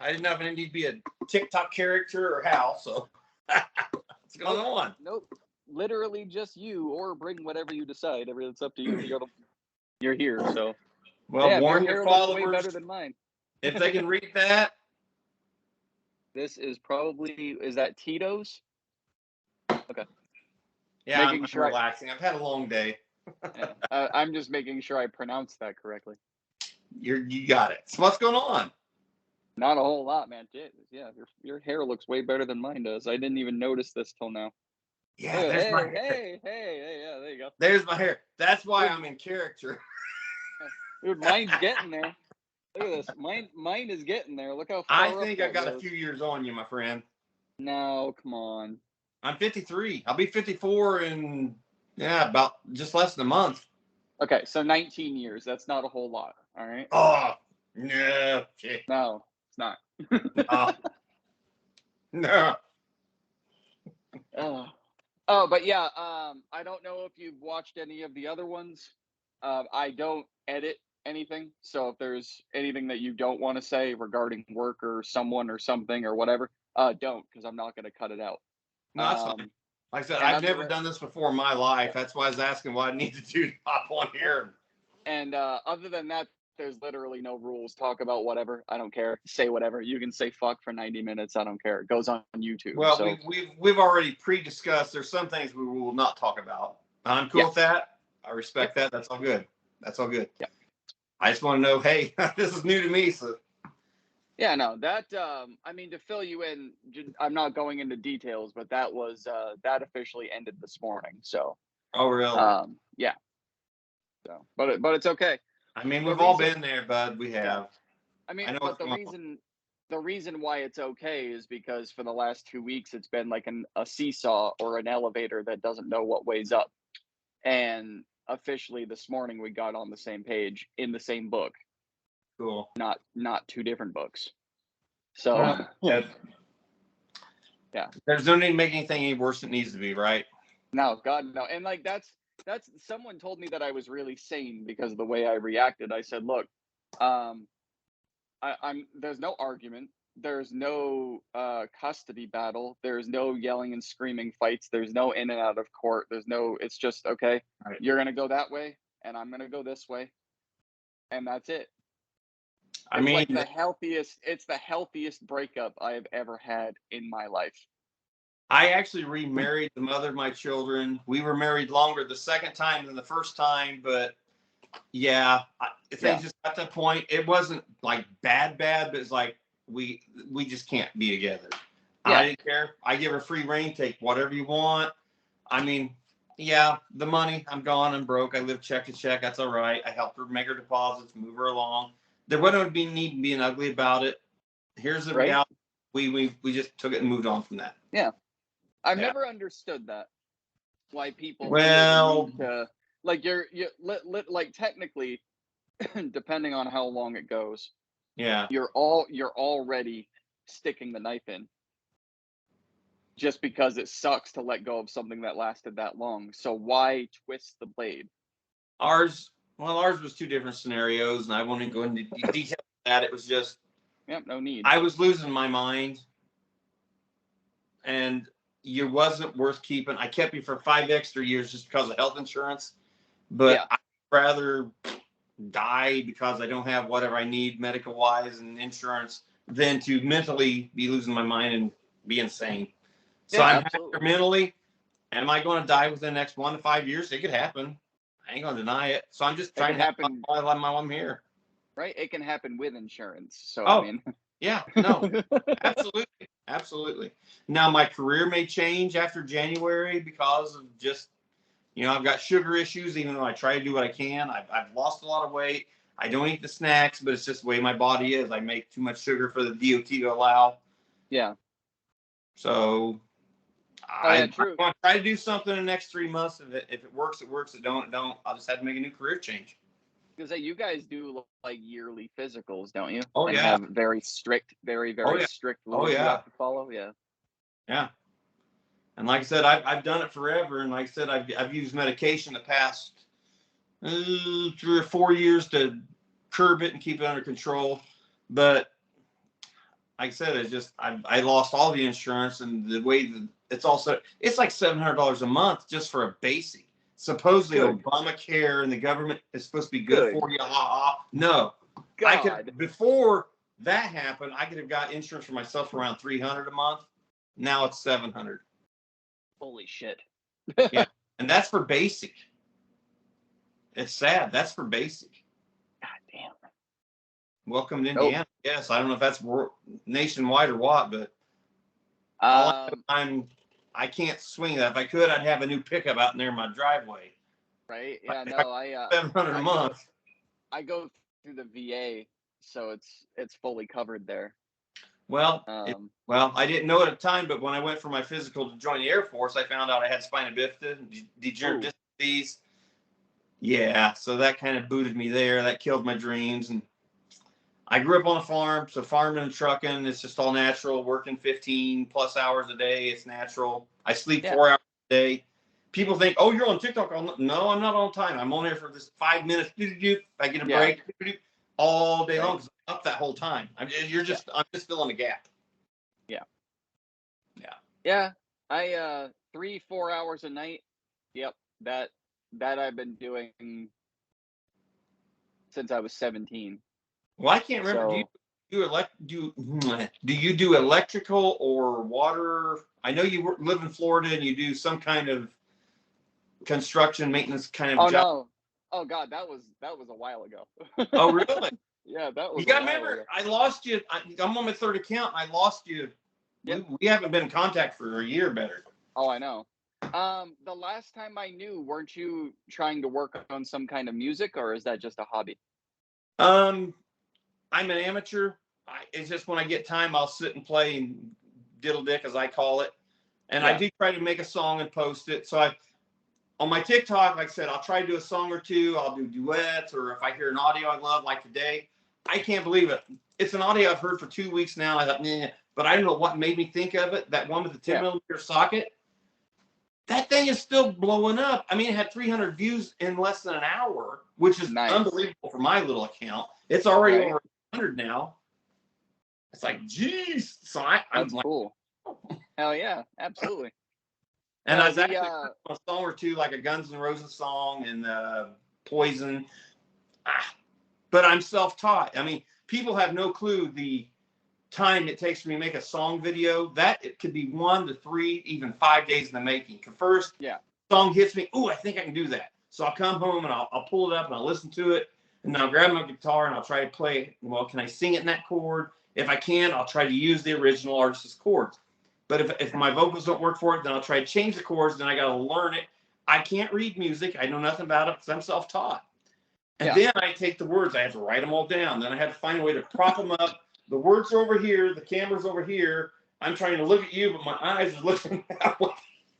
I didn't know if I need to be a TikTok character or how. So what's going on? Nope. Literally just you, or bring whatever you decide. It's up to you. You're here, so. Well, yeah, warn your your hair looks way followers better than mine. if they can read that. This is probably, is that Tito's? Okay. Yeah, I'm relaxing. I've had a long day. Yeah. I'm just making sure I pronounce that correctly. You got it. So what's going on? Not a whole lot, man. Yeah, your hair looks way better than mine does. I didn't even notice this till now. Yeah, there's my hair. Hey, yeah, there you go. There's my hair. That's why I'm in character. Dude, mine's getting there. Look at this. Mine is getting there. Look how far I think I got a few years on you, my friend. No, come on. I'm 53. I'll be 54 in about just less than a month. Okay, so 19 years. That's not a whole lot. All right. Oh no. Okay. No, it's not. No. Oh, but yeah. I don't know if you've watched any of the other ones. I don't edit anything, so if there's anything that you don't want to say regarding work or someone or something or whatever, don't, because I'm not going to cut it out. No, that's fine. Like I said, I've never done this before in my life. That's why I was asking what I need to do to hop on here. And other than that, there's literally no rules. Talk about whatever. I don't care. Say whatever. You can say fuck for 90 minutes. I don't care. It goes on YouTube. Well, so. we've already pre-discussed. There's some things we will not talk about. I'm cool with that. I respect that. That's all good. That's all good. Yeah. I just want to know, hey, this is new to me, so. Yeah, no, that, I mean, to fill you in, I'm not going into details, but that was, that officially ended this morning, so. Oh, really? Yeah. So, but it's okay. I mean, we've all been there, bud. We have. Yeah. I mean, but the reason why it's okay is because for the last 2 weeks, it's been like a seesaw or an elevator that doesn't know what way's up. And officially this morning, we got on the same page in the same book. Cool. Not two different books. So yeah. Yeah. There's no need to make anything any worse than it needs to be, right? No, God, no. And like that's someone told me that I was really sane because of the way I reacted. I said, look, I'm there's no argument. There's no custody battle. There's no yelling and screaming fights. There's no in and out of court. It's just, okay, right. You're going to go that way and I'm going to go this way. And that's it. I mean, like it's the healthiest breakup I have ever had in my life. I actually remarried the mother of my children. We were married longer the second time than the first time, but yeah, things just got to the point. It wasn't like bad, but it's like we just can't be together. Yeah. I didn't care. I give her free reign. Take whatever you want. I mean, yeah, the money, I'm gone. I'm broke. I live check to check. That's all right. I helped her make her deposits, move her along. There wouldn't be need being ugly about it. Here's the reality. We just took it and moved on from that. Yeah. I've never understood that. Why people like like technically, depending on how long it goes. Yeah. You're already sticking the knife in. Just because it sucks to let go of something that lasted that long. So why twist the blade? Ours was two different scenarios, and I won't even go into detail of that. It was just, no need. I was losing my mind, and you wasn't worth keeping. I kept you for 5 extra years just because of health insurance, but I'd rather die because I don't have whatever I need medical-wise and insurance than to mentally be losing my mind and be insane. So I'm happy mentally. Am I going to die within the next 1 to 5 years? It could happen. I ain't going to deny it. So I'm just trying to happen while I'm here. Right? It can happen with insurance. So, I mean. Yeah, no, absolutely. Absolutely. Now, my career may change after January because of just, I've got sugar issues, even though I try to do what I can. I've lost a lot of weight. I don't eat the snacks, but it's just the way my body is. I make too much sugar for the DOT to allow. Yeah. So I'm going to try to do something in the next 3 months. If it works, it works. If it don't. I'll just have to make a new career change. Because you guys do like yearly physicals, don't you? Oh, and have very strict, very strict rules you have to follow. Yeah. Yeah. And like I said, I've done it forever. And like I said, I've used medication the past 3 or 4 years to curb it and keep it under control. But like I said, it's just I lost all the insurance, and the way that it's like $700 a month just for a basic. Supposedly Good. Obamacare and the government is supposed to be good Good. for you. No, I God. could before that happened. I could have got insurance for myself for around $300 a month. Now it's $700. Holy shit. Yeah, and that's for basic. It's sad. That's for basic. God damn. Welcome to Indiana. Yes, I don't know if that's nationwide or what, but I can't swing that. If I could, I'd have a new pickup out there in my driveway. Right? Yeah. No, $700 a month. I go through the VA, so it's fully covered there. Well, I didn't know at the time, but when I went for my physical to join the Air Force, I found out I had spina bifida, degenerative disc disease. Yeah, so that kind of booted me there. That killed my dreams. And I grew up on a farm, so farming and trucking, it's just all natural. Working 15 plus hours a day, it's natural. I sleep 4 hours a day. People think, oh, you're on TikTok. No, I'm not on time. I'm on there for this 5 minutes. If I get a break, all day long. 'Cause I'm up that whole time. I'm just filling a gap. Yeah. I 3-4 hours a night. Yep. That I've been doing since I was 17. Well, I can't remember. So, do you do electrical or water? I know you live in Florida and you do some kind of construction maintenance kind of job. No. Oh God, that was a while ago. Oh really? Yeah, that was. You got to remember, I lost you. I'm on my third account. I lost you. Yep. We haven't been in contact for a year better. Oh, I know. The last time I knew, weren't you trying to work on some kind of music, or is that just a hobby? I'm an amateur. It's just when I get time, I'll sit and play and diddle dick, as I call it. And I do try to make a song and post it. So on my TikTok, like I said, I'll try to do a song or two. I'll do duets, or if I hear an audio I love, like today, I can't believe it. It's an audio I've heard for 2 weeks now. I thought, nah, but I don't know what made me think of it. That one with the 10 millimeter socket. That thing is still blowing up. I mean, it had 300 views in less than an hour, which is unbelievable for my little account. It's already over 100 now. It's like, geez. So I'm like, cool. Hell yeah, absolutely. And I was actually a song or two, like a Guns N' Roses song and Poison. But I'm self-taught. I mean, people have no clue the time it takes for me to make a song video. That it could be 1 to 3, even 5 days in the making. First, song hits me. Ooh, I think I can do that. So I'll come home and I'll pull it up and I'll listen to it. And then I'll grab my guitar and I'll try to play. Well, can I sing it in that chord? If I can, I'll try to use the original artist's chords. But if my vocals don't work for it, then I'll try to change the chords. Then I got to learn it. I can't read music. I know nothing about it because I'm self-taught. And then I take the words. I have to write them all down. Then I have to find a way to prop them up. The words are over here. The camera's over here. I'm trying to look at you, but my eyes are looking that way.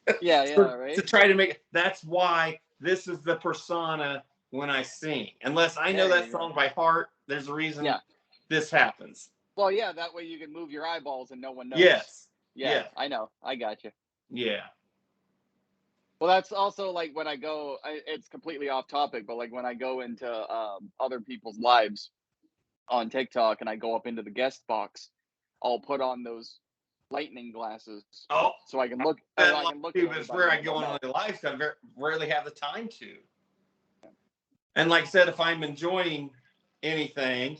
Right. To try to make it. That's why this is the persona when I sing. Unless I know that song by heart, there's a reason this happens. Well, that way you can move your eyeballs and no one knows. Yes. Yeah, I know. I got you. Yeah. Well, that's also like when I go, it's completely off topic, but like when I go into other people's lives on TikTok and I go up into the guest box, I'll put on those lightning glasses. Oh, so I can look. I can look. It's where I go on my life. I rarely have the time to. And like I said, if I'm enjoying anything,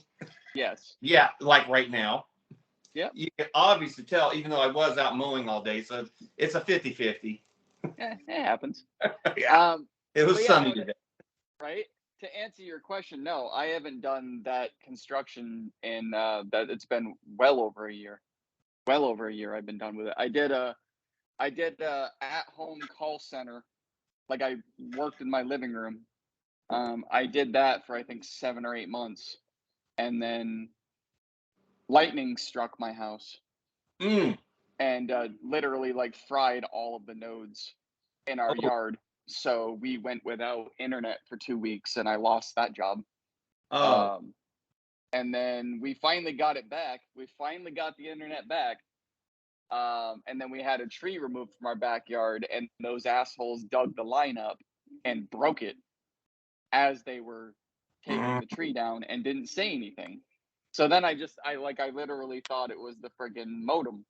like right now, you can obviously tell, even though I was out mowing all day, so it's a 50-50. It happens. It was sunny today. Right? To answer your question, no, I haven't done that construction in that it's been well over a year. Well over a year I've been done with it. I did a at-home call center. Like I worked in my living room. I did that for I think 7 or 8 months. And then lightning struck my house. And literally like fried all of the nodes in our yard. So we went without internet for 2 weeks and I lost that job. And then we finally got it back. We finally got the internet back. And then we had a tree removed from our backyard and those assholes dug the line up and broke it as they were taking the tree down and didn't say anything. So then I literally thought it was the friggin' modem.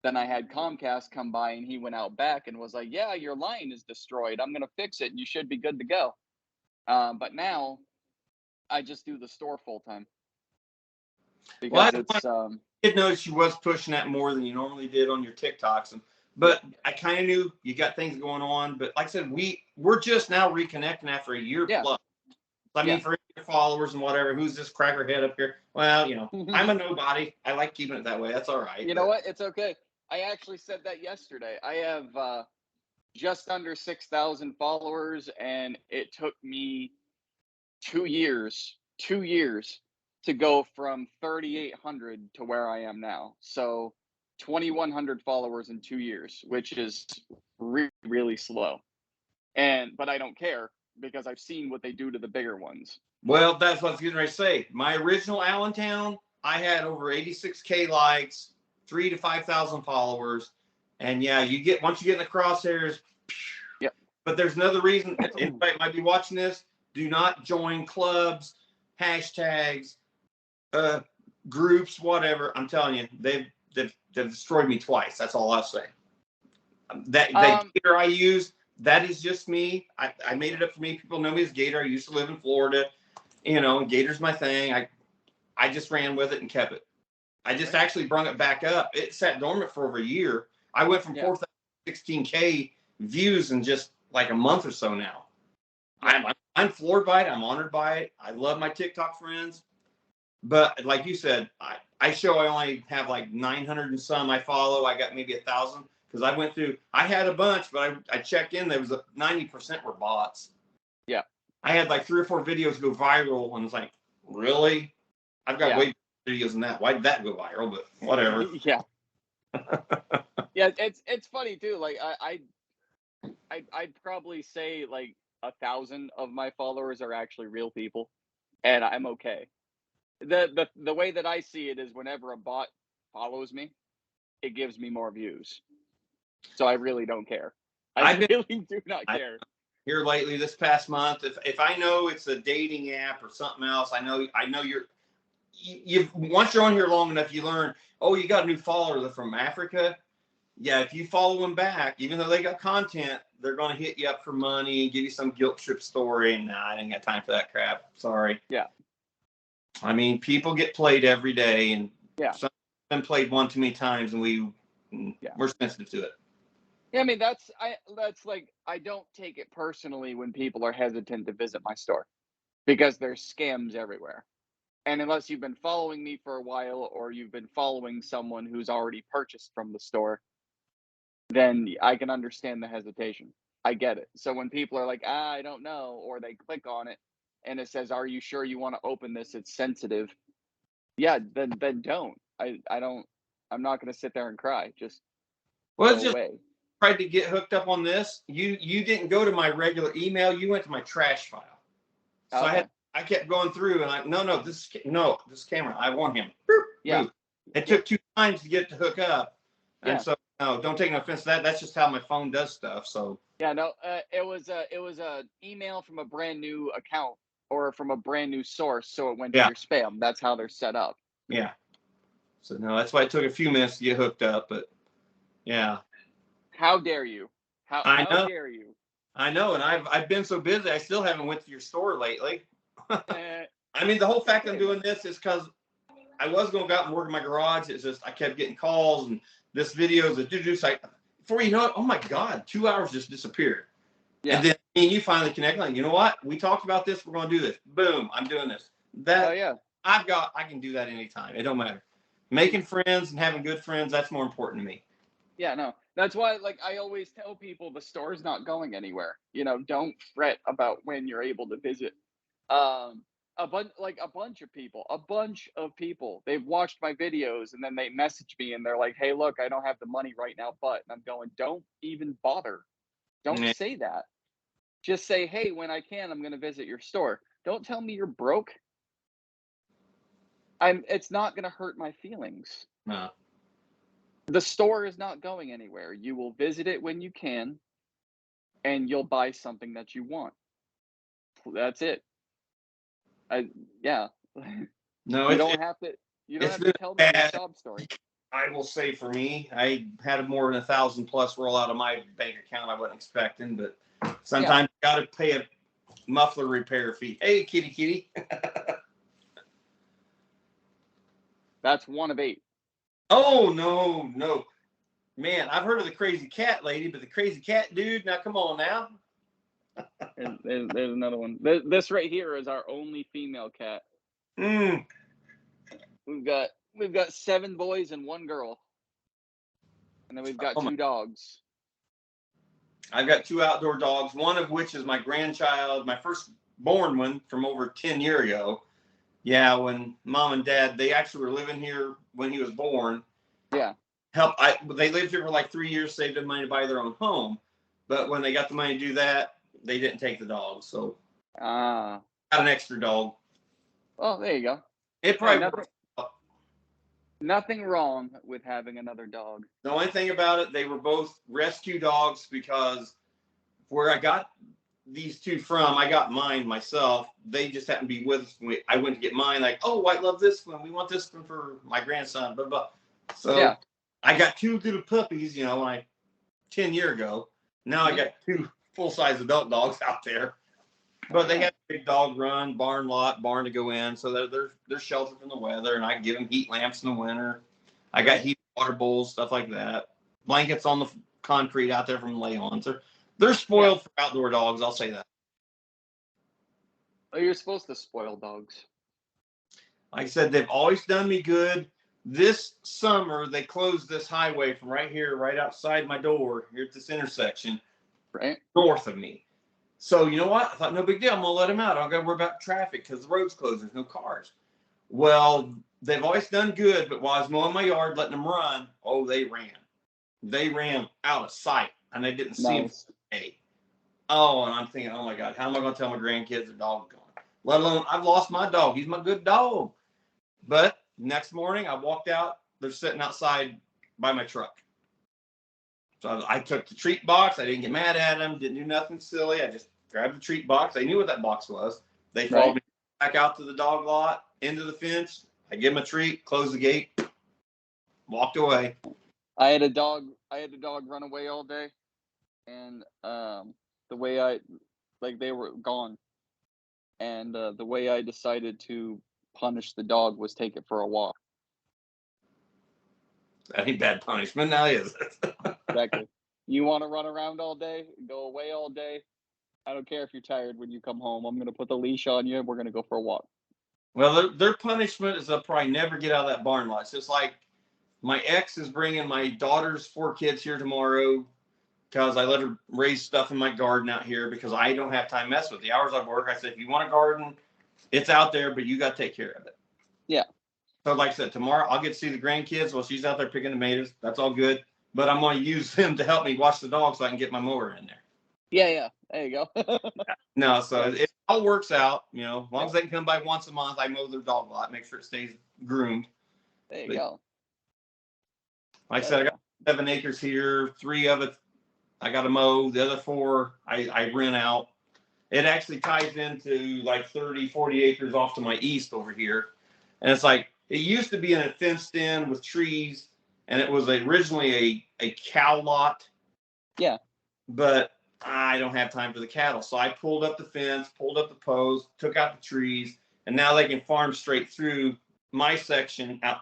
Then I had Comcast come by and he went out back and was like, "Yeah, your line is destroyed. I'm gonna fix it and you should be good to go." But now I just do the store full time Well, because I it's did notice you was pushing that more than you normally did on your TikToks, but I kind of knew you got things going on. But like I said, we're just now reconnecting after a year yeah, plus. I mean, yeah. for your followers and whatever, who's this crackerhead up here? Well, I'm a nobody. I like keeping it that way. That's all right. You know what? It's okay. I actually said that yesterday. I have just under 6,000 followers, and it took me 2 years to go from 3,800 to where I am now. So 2,100 followers in 2 years, which is really slow. But I don't care because I've seen what they do to the bigger ones. Well, that's what I was getting ready to say. My original Allentown, I had over 86K likes, 3 to 5,000 followers, and yeah, once you get in the crosshairs. Yep. But there's another reason. Anybody might be watching this. Do not join clubs, hashtags, groups, whatever. I'm telling you, they've destroyed me twice. That's all I'll say. That Gator I use, that is just me. I made it up for me. People know me as Gator. I used to live in Florida. And Gator's my thing. I just ran with it and kept it. I just actually brought it back up. It sat dormant for over a year. I went from 4,000 to 16K views in just like a month or so now. I'm floored by it. I'm honored by it. I love my TikTok friends. But like you said, I only have like 900 and some I follow. I got maybe 1,000 because I went through. I had a bunch, but I checked in. There was 90% were bots. Yeah. I had like 3 or 4 videos go viral, and it's like, really? I've got way more videos than that. Why did that go viral? But whatever. Yeah. Yeah, it's funny too. Like I'd probably say like 1,000 of my followers are actually real people, and I'm okay. The way that I see it is whenever a bot follows me, it gives me more views. So I really don't care. I really do not care. Here lately, this past month, if I know it's a dating app or something else, I know you once you're on here long enough, you learn. Oh, you got a new follower from Africa. Yeah, if you follow them back, even though they got content, they're going to hit you up for money and give you some guilt trip story. And nah, I ain't got time for that crap. Sorry. Yeah. I mean, people get played every day, and some been played one too many times, and we're sensitive to it. Yeah, I mean that's like I don't take it personally when people are hesitant to visit my store because there's scams everywhere. And unless you've been following me for a while or you've been following someone who's already purchased from the store, then I can understand the hesitation. I get it. So when people are like, I don't know, or they click on it and it says, are you sure you want to open this? It's sensitive. Yeah, then don't. I'm not going to sit there and cry. Just go away. Tried to get hooked up on this. You didn't go to my regular email. You went to my trash file. So I kept going through, and this camera. I want him. Yeah. It took 2 times to get it to hook up, and so no, don't take no offense to that. That's just how my phone does stuff. So yeah, no, it was a email from a brand new account or from a brand new source, so it went to your spam. That's how they're set up. Yeah. So no, that's why it took a few minutes to get hooked up, but yeah. How dare you? How dare you? I know, and I've been so busy, I still haven't went to your store lately. I mean, the whole fact I'm doing this is because I was going to go out and work in my garage. It's just I kept getting calls, and this video is before you know it, oh my God, 2 hours just disappeared. Yeah. And then me and you finally connect. Like, you know what? We talked about this. We're going to do this. Boom! I'm doing this. I can do that anytime. It don't matter. Making friends and having good friends, that's more important to me. Yeah, no. That's why, like, I always tell people the store's not going anywhere. Don't fret about when you're able to visit. A bunch of people, they've watched my videos and then they message me and they're like, hey, look, I don't have the money right now, but, and I'm going, don't even bother. Don't say that. Just say, hey, when I can, I'm going to visit your store. Don't tell me you're broke. It's not going to hurt my feelings. No. The store is not going anywhere. You will visit it when you can, and you'll buy something that you want. That's it. Yeah. No, You don't have to. You don't it's have been to tell me your bad. sob story. I will say for me, I had more than 1,000 plus roll out of my bank account. I wasn't expecting, but sometimes you got to pay a muffler repair fee. Hey, kitty, kitty. That's one of 8. Oh, no. Man, I've heard of the crazy cat lady, but the crazy cat dude, now come on now. There's another one. This right here is our only female cat. Mm. We've got 7 boys and 1 girl, and then we've got 2 dogs. I've got 2 outdoor dogs, one of which is my grandchild, my first born one from over 10 years ago. Yeah, when mom and dad, they actually were living here when he was born. Yeah. They lived here for like 3 years, saved them money to buy their own home. But when they got the money to do that, they didn't take the dog. So got an extra dog. Oh, there you go. It probably works. Nothing wrong with having another dog. The only thing about it, they were both rescue dogs because where I got these 2 from, I got mine myself. They just happened to be with us when I went to get mine. Like, oh, I love this one. We want this one for my grandson. Blah, blah. So yeah. I got 2 little puppies, like 10 years ago. Now I got 2 full-size adult dogs out there. But they have a big dog run, barn to go in. So they're sheltered from the weather, and I give them heat lamps in the winter. I got heated water bowls, stuff like that. Blankets on the concrete out there from lay-ons. They're spoiled for outdoor dogs, I'll say that. Oh, you're supposed to spoil dogs. Like I said, they've always done me good. This summer, they closed this highway from right here, right outside my door, here at this intersection, right north of me. So you know what? I thought, no big deal. I'm going to let them out. I don't got to worry about traffic because the road's closed. There's no cars. Well, they've always done good, but while I was mowing my yard, letting them run, they ran. They ran out of sight, and they didn't see them for a day. Oh, and I'm thinking, oh, my God, how am I going to tell my grandkids their dog's gone? Let alone, I've lost my dog. He's my good dog. But next morning, I walked out. They're sitting outside by my truck. So I took the treat box. I didn't get mad at them. Didn't do nothing silly. I just grabbed the treat box. They knew what that box was. They followed me back out to the dog lot, into the fence. I give them a treat, closed the gate, walked away. I had a dog run away all day, and the way they were gone, and the way I decided to punish the dog was take it for a walk. That ain't bad punishment now, is it? Exactly. You want to run around all day, go away all day. I don't care if you're tired when you come home. I'm going to put the leash on you. We're going to go for a walk. Well, their punishment is they'll probably never get out of that barn lot. It's just like my ex is bringing my daughter's 4 kids here tomorrow because I let her raise stuff in my garden out here because I don't have time to mess with the hours I work. I said, if you want a garden, it's out there, but you got to take care of it. Yeah. So like I said, tomorrow I'll get to see the grandkids while she's out there picking tomatoes. That's all good. But I'm going to use them to help me watch the dogs so I can get my mower in there. Yeah. There you go. No, so it all works out. As long as they can come by once a month, I mow their dog lot, make sure it stays groomed. There you go. Like I said, I got 7 acres here. 3 of it I got to mow. The other 4 I rent out. It actually ties into like 30, 40 acres off to my east over here. And it's like, it used to be in a fenced in with trees, and it was originally a cow lot. Yeah. But I don't have time for the cattle. So I pulled up the fence, pulled up the post, took out the trees, and now they can farm straight through my section out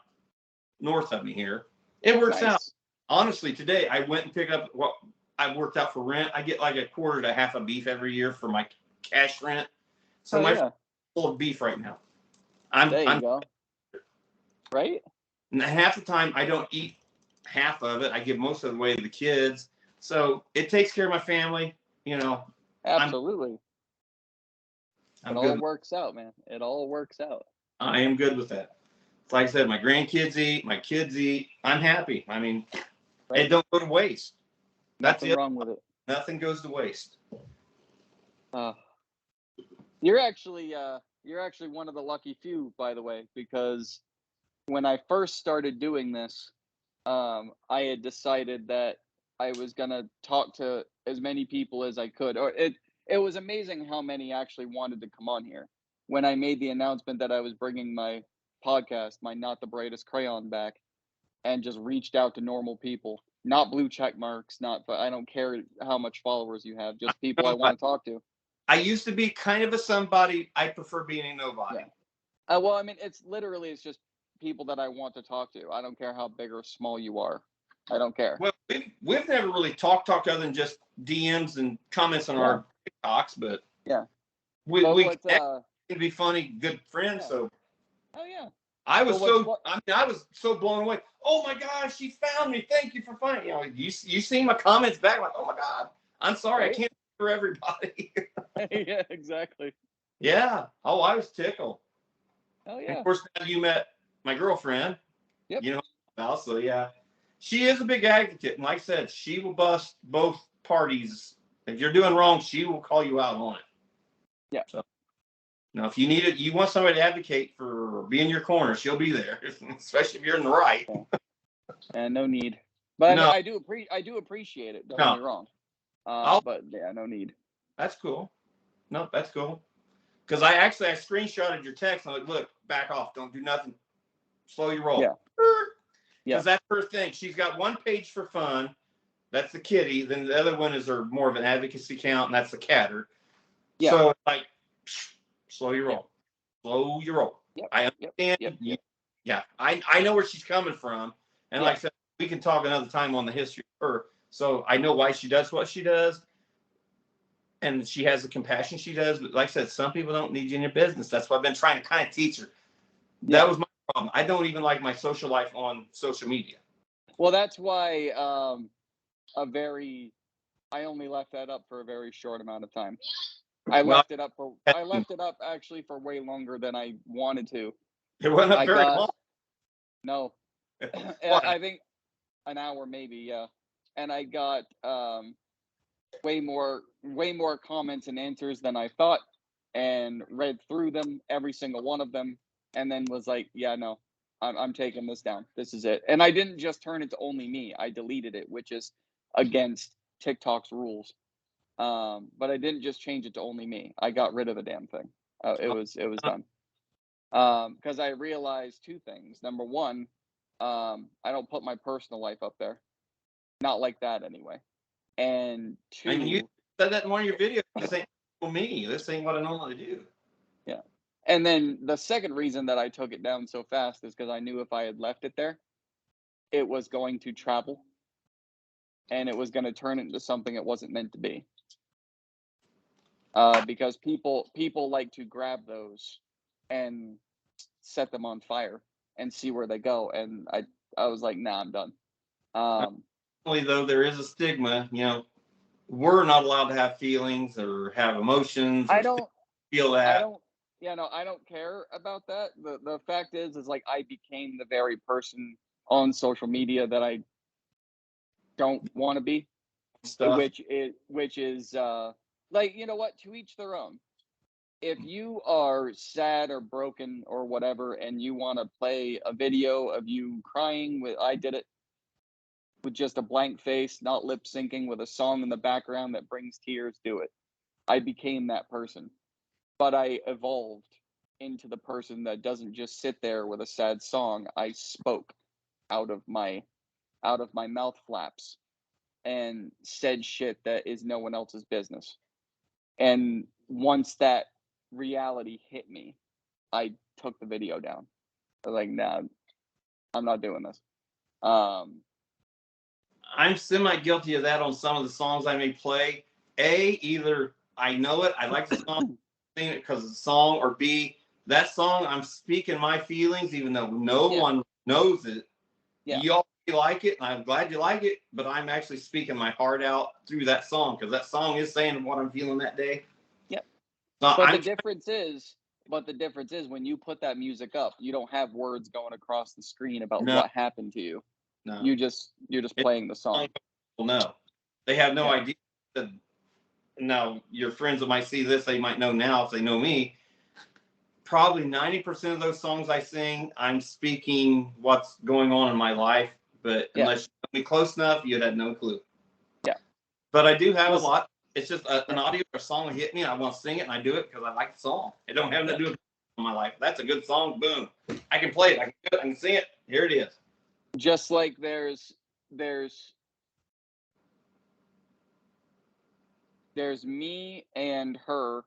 north of me here. It works out. Honestly, today I went and picked up what I worked out for rent. I get like a quarter to half a beef every year for my cash rent. So my full of beef right now. There you go. Right? And half the time I don't eat half of it. I give most of it away to the kids. So it takes care of my family, Absolutely. It all works out, man. It all works out. I am good with that. Like I said, my grandkids eat, my kids eat. I'm happy. I mean, it don't go to waste. Nothing wrong with it. Nothing goes to waste. You're actually one of the lucky few, by the way, because when I first started doing this, I had decided that I was gonna talk to as many people as I could. Or it was amazing how many actually wanted to come on here. When I made the announcement that I was bringing my podcast, my Not the Brightest Crayon, back and just reached out to normal people, not blue check marks, not, but I don't care how much followers you have, just people I want to talk to. I used to be kind of a somebody. I prefer being a nobody. Yeah. Well, I mean, it's just people that I want to talk to. I don't care how big or small you are. I don't care. Well, we've never really talked other than just DMs and comments on our TikToks, but we can be funny, good friends. So, oh yeah, I was I was so blown away. Oh my gosh, she found me! Thank you for finding. You know, you see my comments back, like, oh my god, I'm sorry, I can't for everybody. Yeah, exactly. Yeah. Oh, I was tickled. Oh yeah. And of course, now you met my girlfriend. Yep. You know about, so yeah. She is a big advocate, and like I said, she will bust both parties. If you're doing wrong, she will call you out on it. Yeah. So now, if you need it, you want somebody to advocate for, be in your corner, she'll be there, especially if you're in the right. And no need, but no. I do appreciate it. Don't get me wrong. But yeah, no need. That's cool. No, that's cool. Because I screenshotted your text. And I'm like, look, back off. Don't do nothing. Slow your roll. Yeah. Because that's her thing. She's got one page for fun. That's the kitty. Then the other one is her more of an advocacy account, and that's the catter. Yeah. So it's like, slow your roll. Slow your roll. Yep. I understand. Yep. Yeah. I know where she's coming from. And like I said, we can talk another time on the history of her. So I know why she does what she does. And she has the compassion she does. But like I said, some people don't need you in your business. That's what I've been trying to kind of teach her. Yeah. That was my problem. I don't even like my social life on social media. Well, that's why I only left that up for a very short amount of time. I left it up actually for way longer than I wanted to. It wasn't up very long. No. I think an hour maybe, yeah. And I got way more comments and answers than I thought, and read through them, every single one of them, and then was like, yeah, no, I'm taking this down. This is it. And I didn't just turn it to only me. I deleted it, which is against TikTok's rules. But I didn't just change it to only me. I got rid of the damn thing. It was done. Because I realized two things. Number one, I don't put my personal life up there. Not like that anyway. And two, and you said that in one of your videos. This ain't for me. This ain't what I normally do. Yeah. And then the second reason that I took it down so fast is because I knew if I had left it there, it was going to travel. And it was going to turn into something it wasn't meant to be. Because people like to grab those and set them on fire and see where they go. And I was like, nah, I'm done. Though there is a stigma, you know, we're not allowed to have feelings or have emotions. I don't feel that. I don't care about that. The fact is like I became the very person on social media that I don't want to be. Which is like, you know what, to each their own. If you are sad or broken or whatever and you want to play a video of you crying with I did it with just a blank face, not lip syncing, with a song in the background that brings tears, do it. I became that person. But I evolved into the person that doesn't just sit there with a sad song. I spoke out of my mouth flaps and said shit that is no one else's business. And once that reality hit me, I took the video down. I was like, nah, I'm not doing this. I'm semi-guilty of that on some of the songs I may play. A, either I know it, I like the song, sing it because of the song, or B, that song, I'm speaking my feelings, even though no one knows it. Yeah. You all like it, and I'm glad you like it, but I'm actually speaking my heart out through that song, because that song is saying what I'm feeling that day. Yep. So but the difference is when you put that music up, you don't have words going across the screen about what happened to you. No. You're just playing the song. Well, no. They have no idea that now your friends that might see this, they might know now if they know me. Probably 90% of those songs I sing, I'm speaking what's going on in my life. But unless you know me close enough, you'd have no clue. Yeah. But I do have a lot. It's just an audio or a song will hit me, and I want to sing it, and I do it because I like the song. It don't have nothing to do with in my life. That's a good song. Boom. I can play it. I can do it. I can sing it. Here it is. Just like there's me and her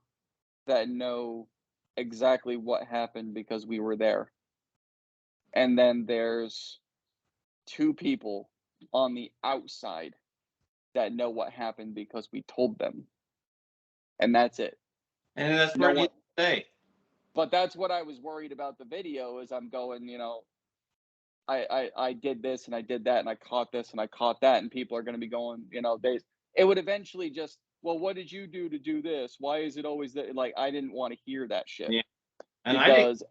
that know exactly what happened because we were there. And then there's two people on the outside that know what happened because we told them. And that's it. And that's No what you one, say. but that's what I was worried about the video is I'm going, I did this and I did that and I caught this and I caught that, and people are going to be going, it would eventually just, well, what did you do to do this? Why is it always that? Like, I didn't want to hear that shit. Yeah. And because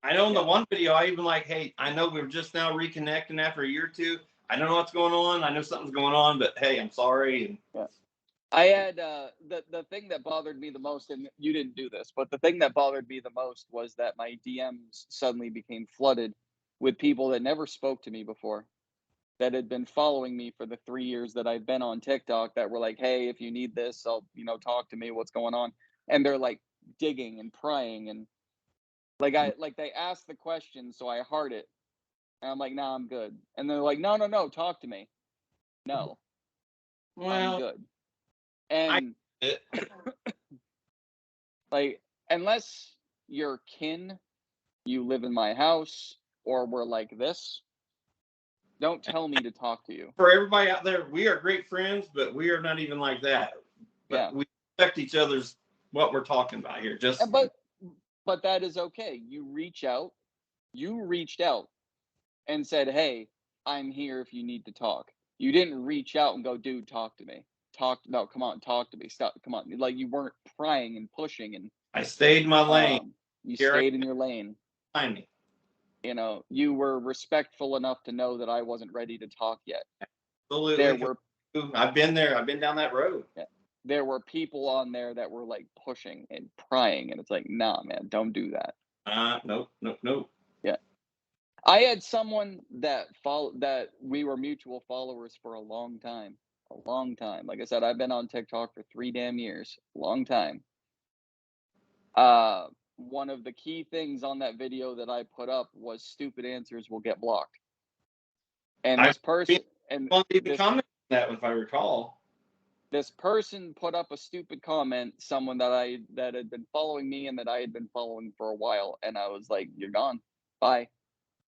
I know in the one video, I even like, hey, I know we're just now reconnecting after a year or two. I don't know what's going on. I know something's going on, but hey, I'm sorry. And yeah. I had the thing that bothered me the most, and you didn't do this, but the thing that bothered me the most was that my DMs suddenly became flooded with people that never spoke to me before, that had been following me for the 3 years that I've been on TikTok, that were like, hey, if you need this, I'll, talk to me, what's going on? And they're like digging and prying, and like they asked the question, so I heart it. And I'm like, nah, I'm good. And they're like, no, talk to me. No, I'm good. And like, unless you're kin, you live in my house, or we're like this, don't tell me to talk to you. For everybody out there, we are great friends, but we are not even like that. But we respect each other's what we're talking about here. But that is okay. You reached out and said, hey, I'm here if you need to talk. You didn't reach out and go, dude, talk to me. No, come on, talk to me. Stop, come on. Like, you weren't prying and pushing, and I stayed in my lane. You stayed in your lane. Find me. You were respectful enough to know that I wasn't ready to talk yet. Absolutely. I've been there. I've been down that road. Yeah. There were people on there that were like pushing and prying, and it's like, nah, man, don't do that. Nope. Yeah. I had someone that we were mutual followers for a long time. Like I said, I've been on TikTok for 3 damn years. Long time. One of the key things on that video that I put up was stupid answers will get blocked. And this person, won't even comment on that, if I recall. This person put up a stupid comment, someone that had been following me and that I had been following for a while, and I was like, you're gone. Bye.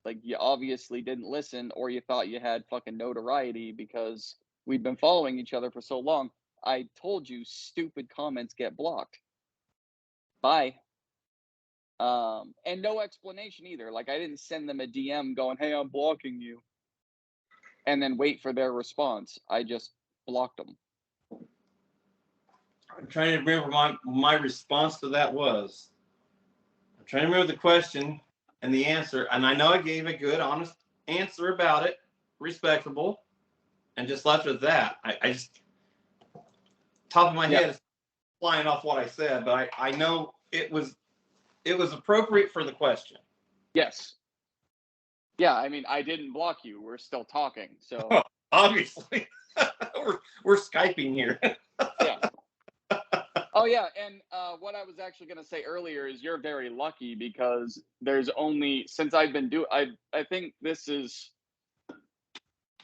Like, you obviously didn't listen, or you thought you had fucking notoriety because we'd been following each other for so long. I told you stupid comments get blocked. Bye. And no explanation either. Like, I didn't send them a DM going, hey, I'm blocking you, and then wait for their response. I just blocked them. I'm trying to remember my response to that was. I'm trying to remember the question and the answer, and I know I gave a good, honest answer about it, respectable, and just left it at that. I just, top of my head is flying off what I said, but I know it was appropriate for the question. Yes. Yeah, I mean, I didn't block you. We're still talking, so. Obviously. we're Skyping here. Yeah. Oh, yeah, and what I was actually going to say earlier is you're very lucky because there's only, since I've been doing, I think this is,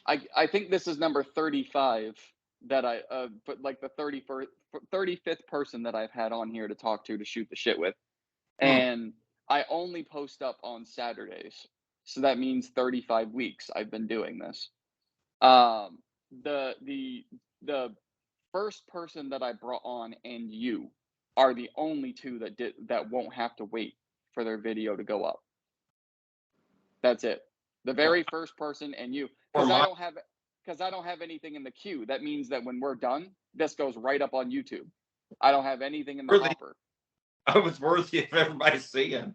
I think this is number 35 that but like the 35th person that I've had on here to talk to shoot the shit with. And I only post up on Saturdays. So that means 35 weeks I've been doing this. The first person that I brought on and you are the only two that won't have to wait for their video to go up. That's it. The very first person and you, because I don't have anything in the queue. That means that when we're done, this goes right up on YouTube. I don't have anything in the hopper. I was worthy of everybody seeing.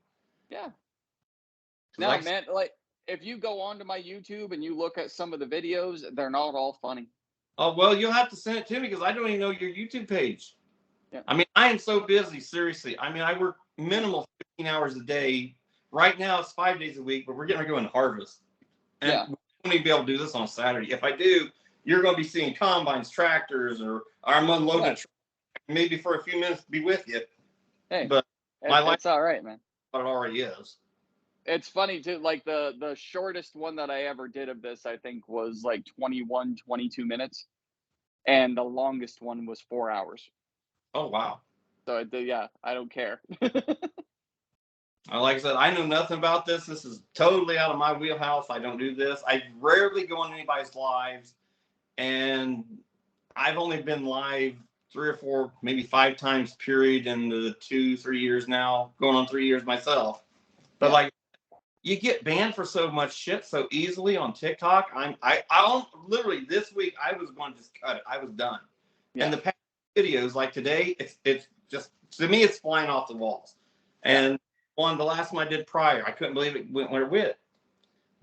Yeah. No, man, like, if you go onto my YouTube and you look at some of the videos, they're not all funny. Oh, well, you'll have to send it to me because I don't even know your YouTube page. Yeah. I mean, I am so busy, seriously. I mean, I work minimal 15 hours a day. Right now, it's 5 days a week, but we're getting ready to go in harvest. And we won't even be able to do this on Saturday. If I do, you're going to be seeing combines, tractors, or I'm unloading a truck, maybe for a few minutes to be with you. Hey, My life It's all right, man. it already is. It's funny too, like the shortest one that I ever did of this, I think was like 21, 22 minutes. And the longest one was 4 hours. Oh wow. So yeah, I don't care. Like I said, I know nothing about this. This is totally out of my wheelhouse. I don't do this. I rarely go on anybody's lives, and I've only been live 3 or 4, maybe 5 times period in the 2, 3 years now, going on 3 years myself. But like, you get banned for so much shit so easily on TikTok. I literally this week I was going to just cut it. I was done. And the past videos like today, it's just, to me it's flying off the walls. And the last one I did prior, I couldn't believe it went where it went.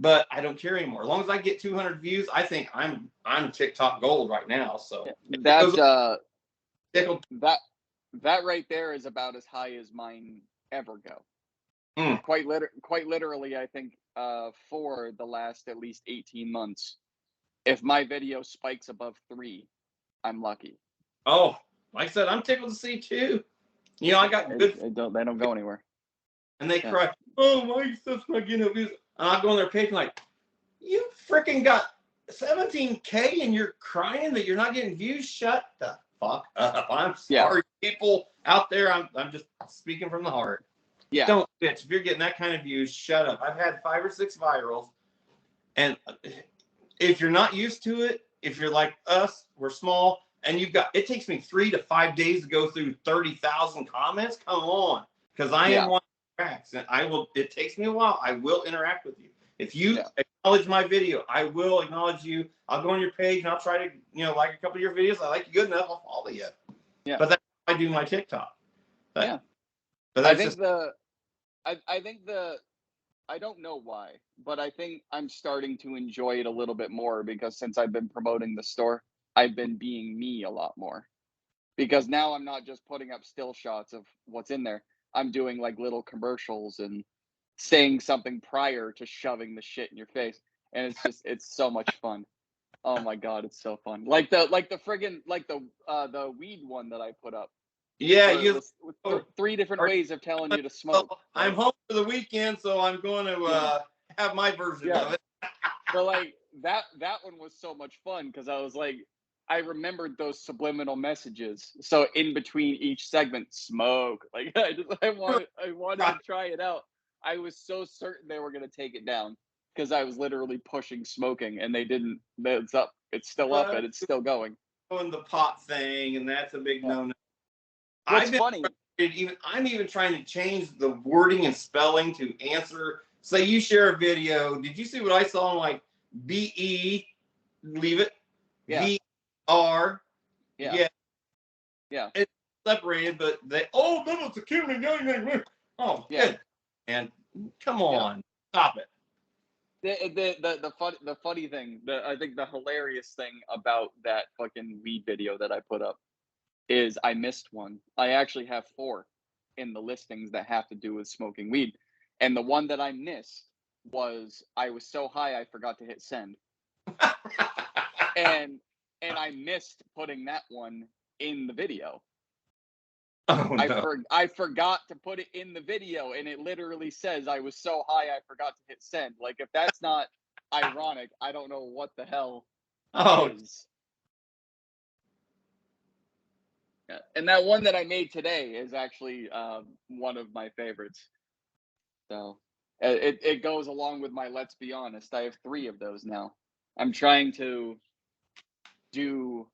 But I don't care anymore. As long as I get 200 views, I think I'm TikTok gold right now. So that right there is about as high as mine ever go. Quite literally, I think for the last at least 18 months, if my video spikes above 3, I'm lucky. Oh, like I said, I'm tickled to see too. You know, I got good. They don't go anywhere. And they cry, oh, my stuff's not getting no views. And I go on their page and like, you freaking got 17K and you're crying that you're not getting views? Shut the fuck up. I'm sorry, people out there. I'm just speaking from the heart. Yeah. Don't bitch. If you're getting that kind of views, shut up. I've had 5 or 6 virals. And if you're not used to it, if you're like us, we're small, and it takes me 3 to 5 days to go through 30,000 comments. Come on. Because I am one of the cracks. And it takes me a while. I will interact with you. If you acknowledge my video, I will acknowledge you. I'll go on your page and I'll try to, like a couple of your videos. I like you good enough. I'll follow you. Yeah. But that's how I do my TikTok. But that's I don't know why, but I think I'm starting to enjoy it a little bit more because since I've been promoting the store, I've been being me a lot more. Because now I'm not just putting up still shots of what's in there. I'm doing like little commercials and saying something prior to shoving the shit in your face. And it's so much fun. Oh my God, it's so fun. Like the weed one that I put up. Yeah, with 3 different ways of telling you to smoke. Well, I'm home for the weekend, so I'm going to have my version of it. But like that one was so much fun because I was like, I remembered those subliminal messages. So in between each segment, smoke. Like I wanted to try it out. I was so certain they were going to take it down because I was literally pushing smoking, and they didn't. It's up. It's still up, and it's still going. Doing the pot thing, and that's a big no-no. What's funny? I'm even trying to change the wording and spelling to answer. Say you share a video. Did you see what I saw? Like BE, leave it. VR. Yeah. It's separated, but that was a kid. Oh, yeah. And come on, stop it. The funny thing, I think the hilarious thing about that fucking weed video that I put up is I missed one. I actually have 4 in the listings that have to do with smoking weed. And the one that I missed was I was so high I forgot to hit send. and I missed putting that one in the video. Oh, no. I forgot to put it in the video, and it literally says I was so high I forgot to hit send. Like, if that's not ironic, I don't know what the hell is. And that one that I made today is actually one of my favorites. So it goes along with my Let's Be Honest. I have 3 of those now. I'm trying to do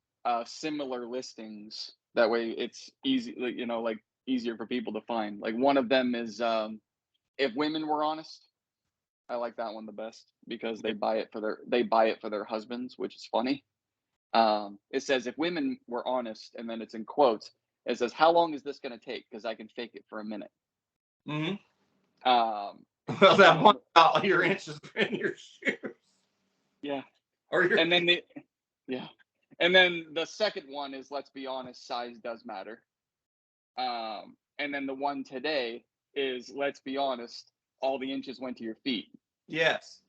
similar listings. That way it's easy, like easier for people to find. Like one of them is If Women Were Honest. I like that one the best because they buy it for their husbands, which is funny. It says, if women were honest, and then it's in quotes. It says, how long is this going to take? Because I can fake it for a minute. Mm-hmm. Well, that one about your inches in your shoes. Yeah. And then the second one is, let's be honest, size does matter. And then the one today is, let's be honest, all the inches went to your feet. Yes.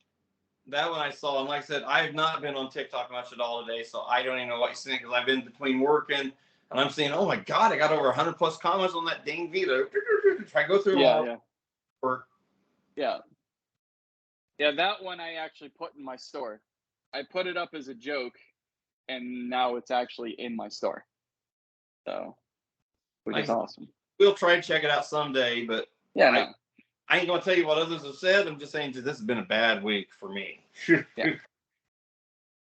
That one I saw, and like I said, I have not been on TikTok much at all today, so I don't even know what you're saying because I've been between working. And I'm saying, oh my God, I got over 100 plus comments on that dang video. Try to go through them all. Yeah. Or, Yeah. Yeah, that one I actually put in my store. I put it up as a joke, and now it's actually in my store. So, which is awesome. We'll try and check it out someday, but yeah, I ain't going to tell you what others have said. I'm just saying that this has been a bad week for me. Yeah. If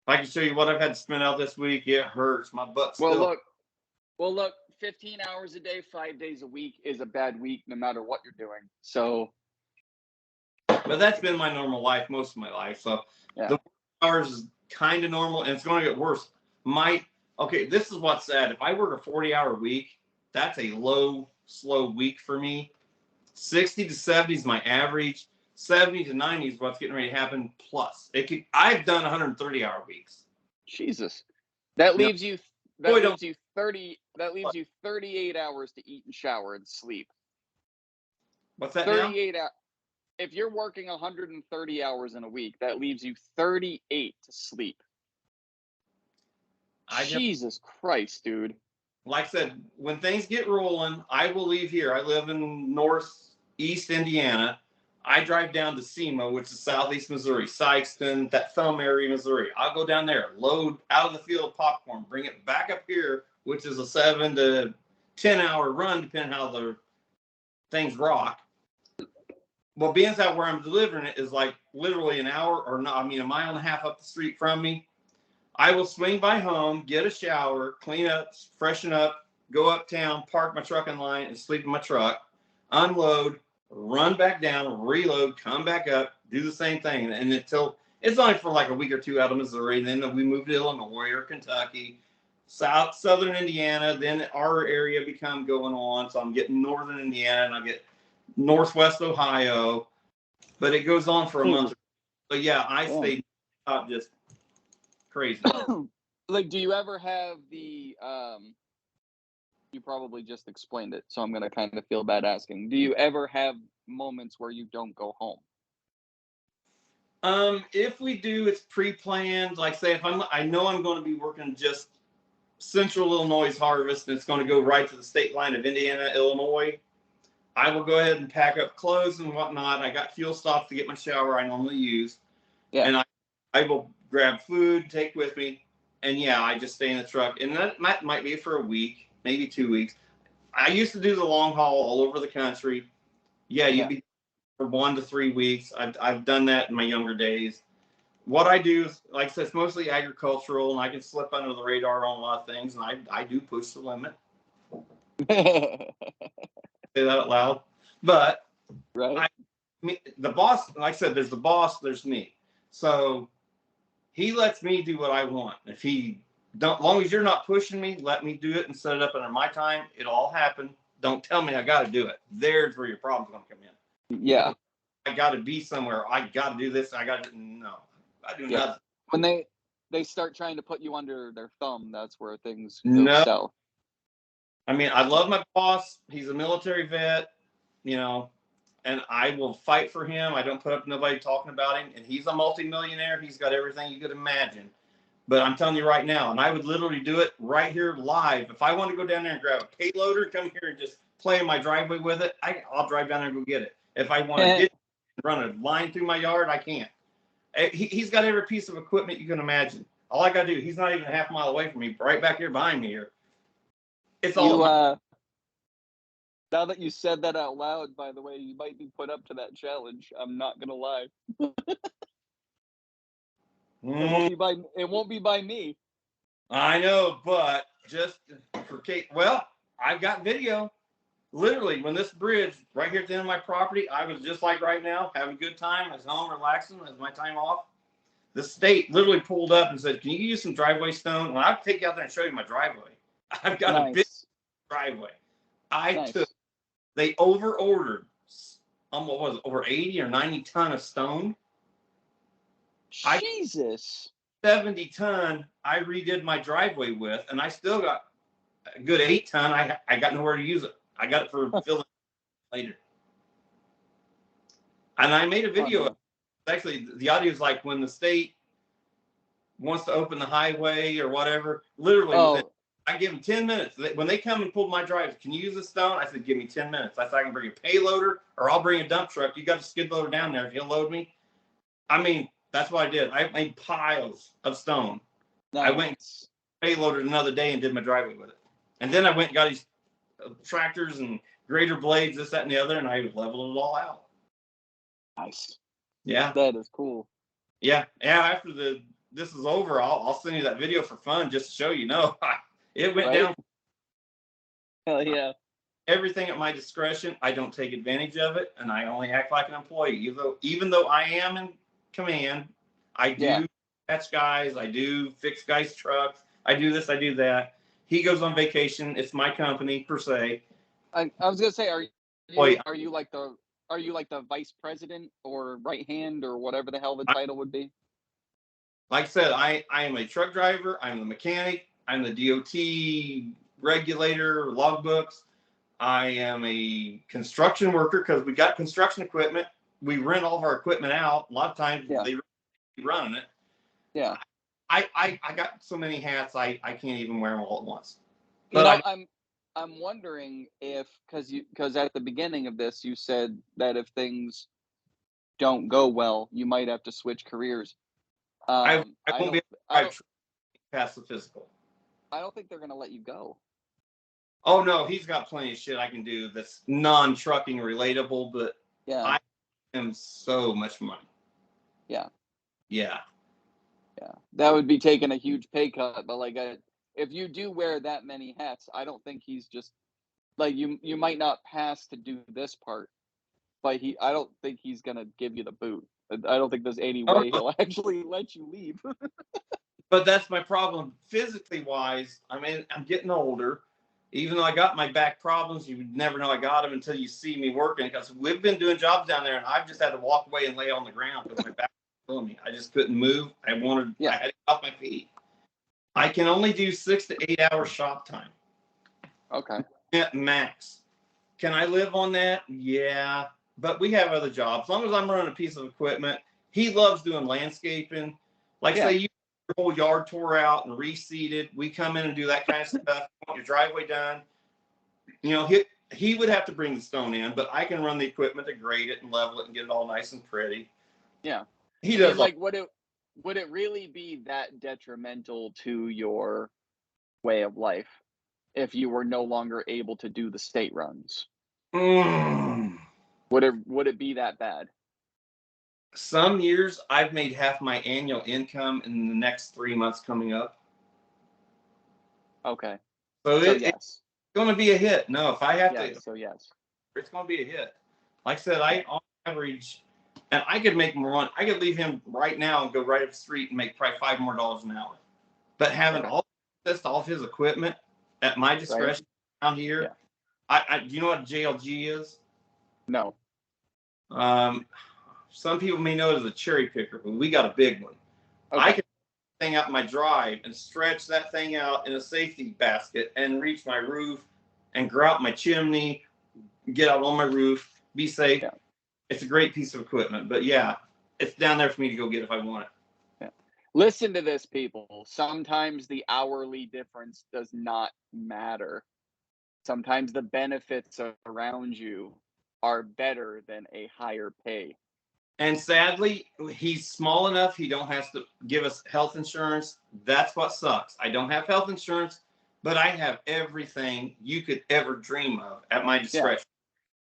I can show you what I've had to spend out this week, it hurts. My butt still. Well, look, 15 hours a day, 5 days a week is a bad week no matter what you're doing. So. But that's been my normal life most of my life. So the hours is kind of normal, and it's going to get worse. Okay, this is what's sad. If I work a 40-hour week, that's a slow week for me. 60 to 70 is my average. 70 to 90 is what's getting ready to happen. Plus, I've done 130-hour weeks. Jesus, that leaves you 30. That leaves you 38 hours to eat and shower and sleep. What's that? 38 hours. If you're working 130 hours in a week, that leaves you 38 to sleep. Jesus Christ, dude. Like I said, when things get rolling, I will leave here. I live in northeast Indiana. I drive down to SEMA, which is southeast Missouri, Sykeston, that thumb area, Missouri. I'll go down there, load out of the field popcorn, bring it back up here, which is a 7 to 10 hour run, depending how the things rock. Well, being that where I'm delivering it is like literally an hour or not, I mean, a mile and a half up the street from me. I will swing by home, get a shower, clean up, freshen up, go uptown, park my truck in line, and sleep in my truck, unload, run back down, reload, come back up, do the same thing. And until it's only for like a week or two out of Missouri. Then we moved to Illinois or Kentucky, southern Indiana. Then our area become going on. So I'm getting northern Indiana and I get northwest Ohio. But it goes on for a month. But yeah, I stayed up just crazy. Like, do you ever have the you probably just explained it, so I'm gonna kind of feel bad asking. Do you ever have moments where you don't go home? If we do, it's pre-planned. Like say if I know I'm going to be working just central Illinois harvest and it's going to go right to the state line of Indiana, Illinois, I will go ahead and pack up clothes and whatnot. I got fuel stops to get my shower I normally use. Yeah. And I will grab food, take with me, and I just stay in the truck. And that might be for a week, maybe 2 weeks. I used to do the long haul all over the country. You'd be for 1 to 3 weeks. I've done that in my younger days. What I do is, like I said, it's mostly agricultural, and I can slip under the radar on a lot of things, and I do push the limit. Say that out loud. But the boss, like I said, there's the boss, there's me. So he lets me do what I want. If he don't, long as you're not pushing me, let me do it and set it up under my time. It'll all happen. Don't tell me I got to do it. There's where your problem's going to come in. Yeah. I got to be somewhere. I got to do this. I do nothing. When they start trying to put you under their thumb, that's where things go south. I mean, I love my boss. He's a military vet, and I will fight for him. I don't put up nobody talking about him. And he's a multimillionaire. He's got everything you could imagine. But I'm telling you right now, and I would literally do it right here live. If I want to go down there and grab a payloader, come here and just play in my driveway with it, I'll drive down there and go get it. If I want to run a line through my yard, I can't. He's got every piece of equipment you can imagine. All I got to do, he's not even a half mile away from me, right back here behind me here. It's all now that you said that out loud, by the way, you might be put up to that challenge. I'm not gonna lie. It won't be by me. I know, but just for Kate. Well, I've got video. Literally, when this bridge right here at the end of my property, I was just like right now, having a good time. I was home relaxing. It was my time off. The state literally pulled up and said, "Can you use some driveway stone?" And I'll take you out there and show you my driveway. I've got a big driveway. They over-ordered, what was it, over 80 or 90 ton of stone. Jesus. 70 ton I redid my driveway with, and I still got a good 8 ton. I got nowhere to use it. I got it for filling later. And I made a video. Actually, the audio is like when the state wants to open the highway or whatever. Literally, I give them 10 minutes. When they come and pull my drive, can you use the stone? I said, give me 10 minutes. I said, I can bring a payloader or I'll bring a dump truck. You got a skid loader down there. If you'll load me. I mean, that's what I did. I made piles of stone. Nice. I went payloaded another day and did my driveway with it. And then I went and got these tractors and grader blades, this, that, and the other, and I leveled it all out. Nice. Yeah. That is cool. Yeah. Yeah. After this is over, I'll send you that video for fun just to show you. No, it went down. Hell yeah. Everything at my discretion. I don't take advantage of it, and I only act like an employee. Even though I am in command, I do catch guys. I do fix guys' trucks. I do this. I do that. He goes on vacation. It's my company per se. I was gonna say, are you like the vice president or right hand or whatever the hell the title would be? Like I said, I am a truck driver. I'm the mechanic. I'm the DOT regulator, logbooks. I am a construction worker because we got construction equipment. We rent all of our equipment out. A lot of times they running it. Yeah. I got so many hats I can't even wear them all at once. But I'm wondering if because at the beginning of this you said that if things don't go well, you might have to switch careers. I won't be able to pass the physical. I don't think they're gonna let you go. Oh no, he's got plenty of shit I can do that's non-trucking relatable, but I am so much money. Yeah. Yeah. Yeah. That would be taking a huge pay cut, but like if you do wear that many hats, I don't think he's just like you might not pass to do this part, but I don't think he's gonna give you the boot. I don't think there's any way he'll actually let you leave. But that's my problem physically wise. I mean, I'm getting older. Even though I got my back problems, you would never know I got them until you see me working. Because we've been doing jobs down there, and I've just had to walk away and lay on the ground because my back was killing me. I just couldn't move. I had to get off my feet. I can only do 6 to 8 hours shop time. Okay. At max. Can I live on that? Yeah. But we have other jobs. As long as I'm running a piece of equipment, he loves doing landscaping. Like say you your whole yard tore out and reseeded. We come in and do that kind of stuff. You want your driveway done. You know, he would have to bring the stone in, but I can run the equipment to grade it and level it and get it all nice and pretty. Yeah. He does. Like, would it really be that detrimental to your way of life if you were no longer able to do the state runs? Would it be that bad? Some years I've made half my annual income in the next 3 months coming up. Okay. So it's going to be a hit. No, if I have to. So yes. It's going to be a hit. Like I said, on average, and I could make more money. I could leave him right now and go right up the street and make probably $5 more an hour. But having all of his equipment at my discretion around here, do you know what JLG is? No. Some people may know it as a cherry picker, but we got a big one. Okay. I can thing out my drive and stretch that thing out in a safety basket and reach my roof and grout out my chimney, get out on my roof, be safe. Yeah. It's a great piece of equipment, but it's down there for me to go get if I want it. Yeah. Listen to this, people. Sometimes the hourly difference does not matter. Sometimes the benefits around you are better than a higher pay. And sadly, he's small enough. He don't have to give us health insurance. That's what sucks. I don't have health insurance, but I have everything you could ever dream of at my discretion.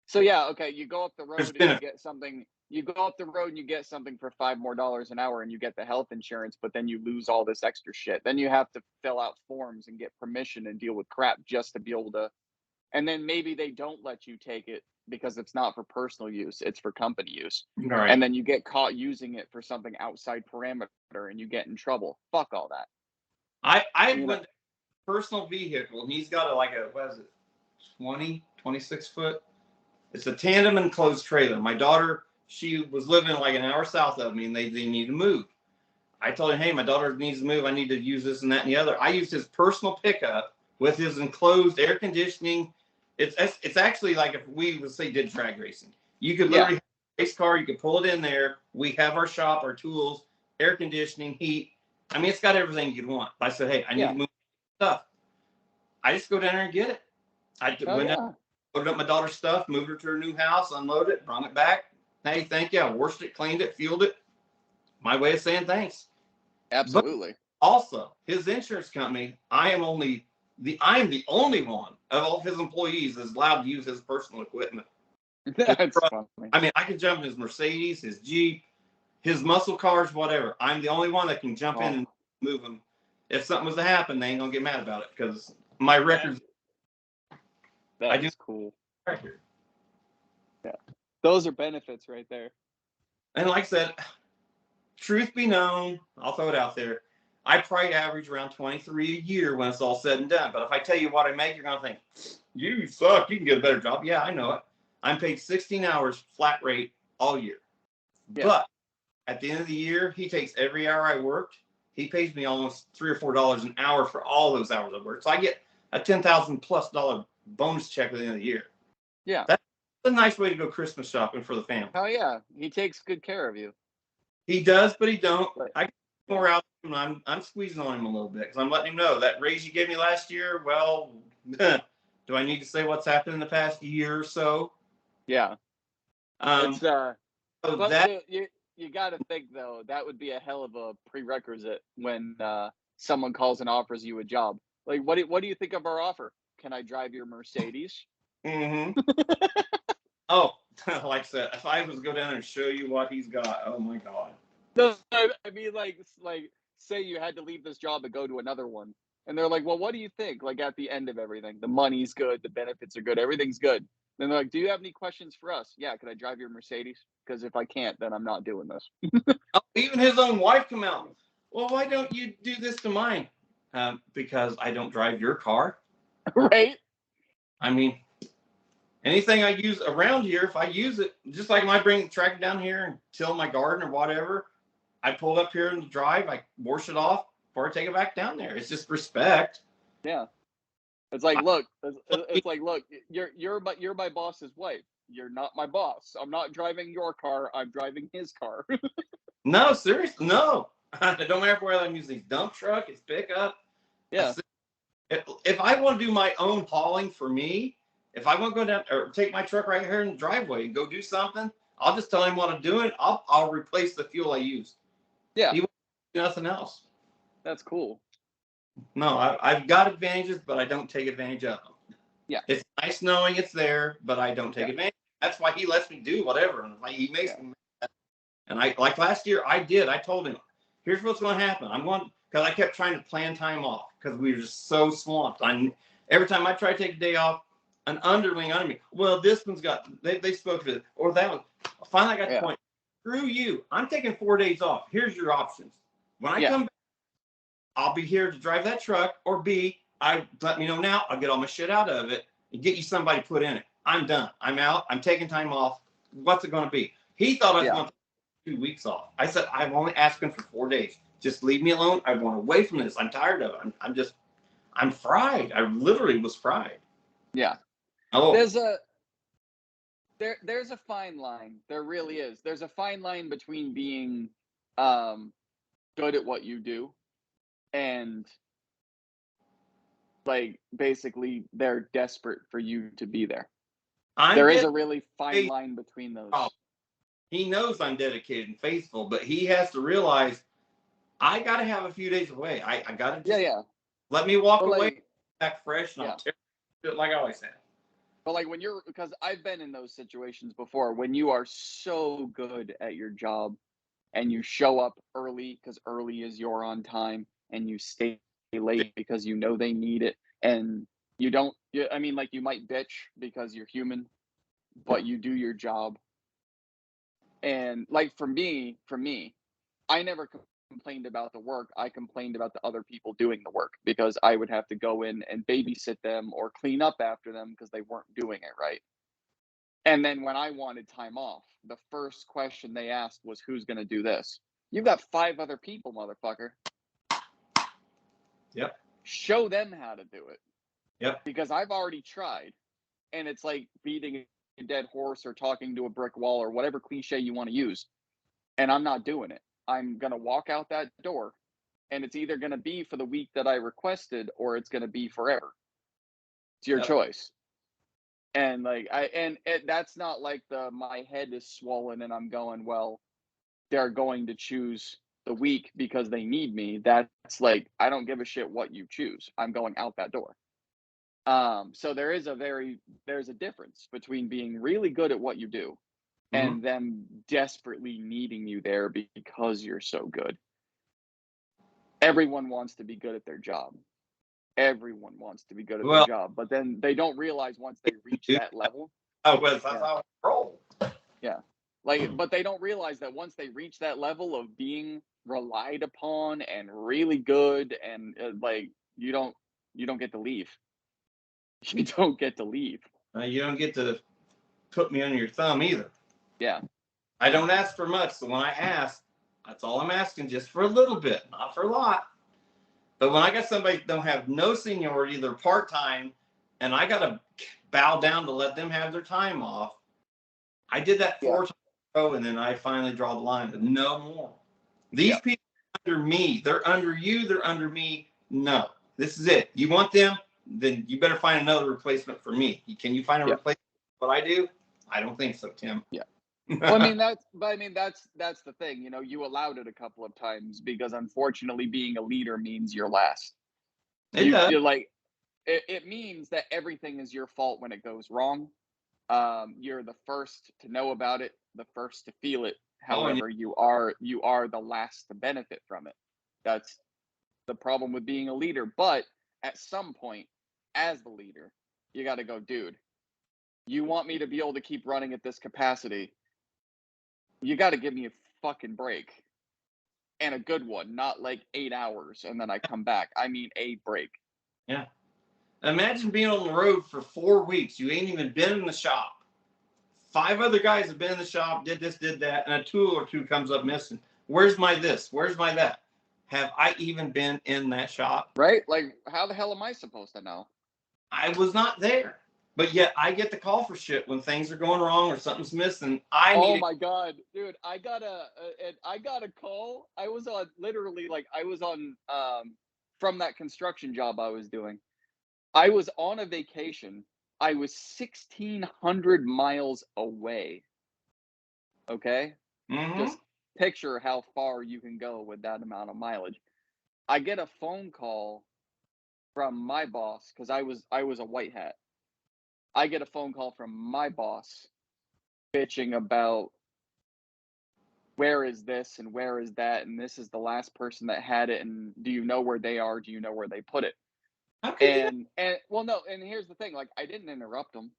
So okay, you go up the road and you get something. You go up the road and you get something for $5 more an hour, and you get the health insurance, but then you lose all this extra shit. Then you have to fill out forms and get permission and deal with crap just to be able to. And then maybe they don't let you take it because it's not for personal use, it's for company use. Right. And then you get caught using it for something outside parameter and you get in trouble. Fuck all that. I went to a personal vehicle and he's got what is it, 26 foot? It's a tandem enclosed trailer. My daughter, she was living like an hour south of me and they need to move. I told him, hey, my daughter needs to move. I need to use this and that and the other. I used his personal pickup with his enclosed air conditioning. It's actually like if we would say did drag racing. You could literally have a race car, you could pull it in there. We have our shop, our tools, air conditioning, heat. I mean, it's got everything you'd want. I said, hey, I need to move stuff. I just go down there and get it. I went down, loaded up my daughter's stuff, moved her to her new house, unloaded it, brought it back. Hey, thank you. I washed it, cleaned it, fueled it. My way of saying thanks. Absolutely. But also, his insurance company, I am the only one of all of his employees that's allowed to use his personal equipment. That's funny. I mean, I can jump in his Mercedes, his Jeep, his muscle cars, whatever. I'm the only one that can jump in and move them. If something was to happen, they ain't gonna get mad about it because my records. That is cool. Record. Yeah, those are benefits right there. And like I said, truth be known, I'll throw it out there. I probably average around 23 a year when it's all said and done. But if I tell you what I make, you're gonna think, you suck. You can get a better job. Yeah, I know it. I'm paid 16 hours flat rate all year. Yeah. But at the end of the year, he takes every hour I worked. He pays me almost $3 or $4 an hour for all those hours I worked. So I get a $10,000+ bonus check at the end of the year. Yeah. That's a nice way to go Christmas shopping for the family. Oh yeah. He takes good care of you. He does, but he don't. Right. I get more out of him. I'm squeezing on him a little bit because I'm letting him know that raise you gave me last year, well, do I need to say what's happened in the past year or so? Yeah. It's but that you got to think though, that would be a hell of a prerequisite when someone calls and offers you a job. Like, what do you think of our offer? Can I drive your Mercedes? Mm-hmm. Oh, like I said, if I was to go down and show you what he's got, oh my God. No, I mean, like say you had to leave this job and go to another one, and they're like, well, what do you think? Like at the end of everything, the money's good, the benefits are good, everything's good. Then they're like, do you have any questions for us? Yeah, can I drive your Mercedes? Because if I can't, then I'm not doing this. Even his own wife come out. Well, why don't you do this to mine? Because I don't drive your car. Right. I mean, anything I use around here, if I use it, just like when I bring the tractor down here and till my garden or whatever, I pull up here in the drive, I wash it off before I take it back down there. It's just respect. Yeah. It's like, look, you're my boss's wife. You're not my boss. I'm not driving your car. I'm driving his car. No, seriously, no. It don't matter whether I'm using his dump truck, his pickup. Yeah. If I want to do my own hauling for me, if I want to go down or take my truck right here in the driveway and go do something, I'll just tell him what I'm doing. I'll replace the fuel I used. Yeah. He won't do nothing else. That's cool. No, I've got advantages, but I don't take advantage of them. Yeah. It's nice knowing it's there, but I don't take advantage. That's why he lets me do whatever. And he makes me mad. And like last year, I told him, here's what's going to happen. Because I kept trying to plan time off because we were just so swamped. Every time I try to take a day off, an underling under me. Well, this one's got, they spoke to it, or that one. Finally, I got the point. Screw you. I'm taking 4 days off. Here's your options. When I come back, I'll be here to drive that truck, or B, let me know now. I'll get all my shit out of it and get you somebody to put in it. I'm done. I'm out. I'm taking time off. What's it going to be? He thought I was going to take 2 weeks off. I said, I'm only asking for 4 days. Just leave me alone. I want away from this. I'm tired of it. I'm fried. I literally was fried. Yeah. Oh. There's a fine line. There really is. There's a fine line between being good at what you do and like basically they're desperate for you to be there. There is a really fine line between those. Oh, he knows I'm dedicated and faithful, but he has to realize I got to have a few days away. I got to just let me walk away, back fresh, and I'll tear it like I always have. But like because I've been in those situations before when you are so good at your job and you show up early because early is your on time and you stay late because you know they need it and you don't, I mean, like you might bitch because you're human, but you do your job. And like for me, I never complained about the work. I complained about the other people doing the work because I would have to go in and babysit them or clean up after them because they weren't doing it right. And then when I wanted time off, the first question they asked was, who's going to do this? You've got 5 other people, motherfucker. Yep. Show them how to do it. Yep. Because I've already tried. And it's like beating a dead horse or talking to a brick wall or whatever cliche you want to use. And I'm not doing it. I'm going to walk out that door and it's either going to be for the week that I requested or it's going to be forever. It's your Yep. choice. And like that's not like my head is swollen and I'm going, well, they're going to choose the weak because they need me. That's like, I don't give a shit what you choose. I'm going out that door. So there's a difference between being really good at what you do and them desperately needing you there because you're so good. Everyone wants to be good at their job. Everyone wants to be good at their job, but then they don't realize once they reach that level. Oh, well, that's how I roll. Yeah. Like, but they don't realize that once they reach that level of being relied upon and really good, and like you don't get to leave. You don't get to leave. You don't get to put me under your thumb either. Yeah. I don't ask for much, so when I ask, that's all I'm asking, just for a little bit, not for a lot. But when I got somebody that don't have no seniority, they're part-time, and I got to bow down to let them have their time off. I did that 4 times in a row, and then I finally draw the line to no more. These people are under me. They're under you. They're under me. No, this is it. You want them? Then you better find another replacement for me. Can you find a replacement for what I do? I don't think so, Tim. Yeah. Well, I mean, that's the thing. You know, you allowed it a couple of times because unfortunately being a leader means you're last. You're like, it means that everything is your fault when it goes wrong. You're the first to know about it, the first to feel it. However, you are the last to benefit from it. That's the problem with being a leader. But at some point, as the leader, you got to go, dude, you want me to be able to keep running at this capacity. You got to give me a fucking break, and a good one, not like 8 hours and then I come back. I mean, a break. Yeah. Imagine being on the road for 4 weeks. You ain't even been in the shop. 5 other guys have been in the shop, did this, did that, and a tool or two comes up missing. Where's my this? Where's my that? Have I even been in that shop? Right? Like, how the hell am I supposed to know? I was not there. But yet I get the call for shit when things are going wrong or something's missing. Oh my god, dude! I got a call. I was on from that construction job I was doing. I was on a vacation. I was 1,600 miles away. Okay, just picture how far you can go with that amount of mileage. I get a phone call from my boss because I was a white hat. I get a phone call from my boss bitching about where is this and where is that, and this is the last person that had it, and do you know where they are? Do you know where they put it? And well, no, and here's the thing, like, I didn't interrupt them.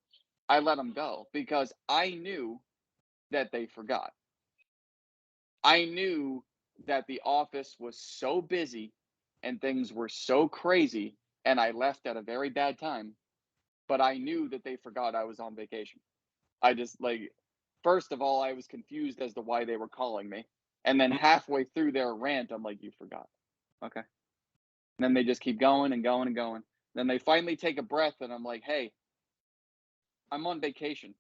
I let them go because I knew that they forgot. I knew that the office was so busy and things were so crazy, and I left at a very bad time, but I knew that they forgot I was on vacation. I just, like, first of all, I was confused as to why they were calling me. And then halfway through their rant, I'm like, you forgot. Okay. And then they just keep going and going and going. Then they finally take a breath and I'm like, hey, I'm on vacation.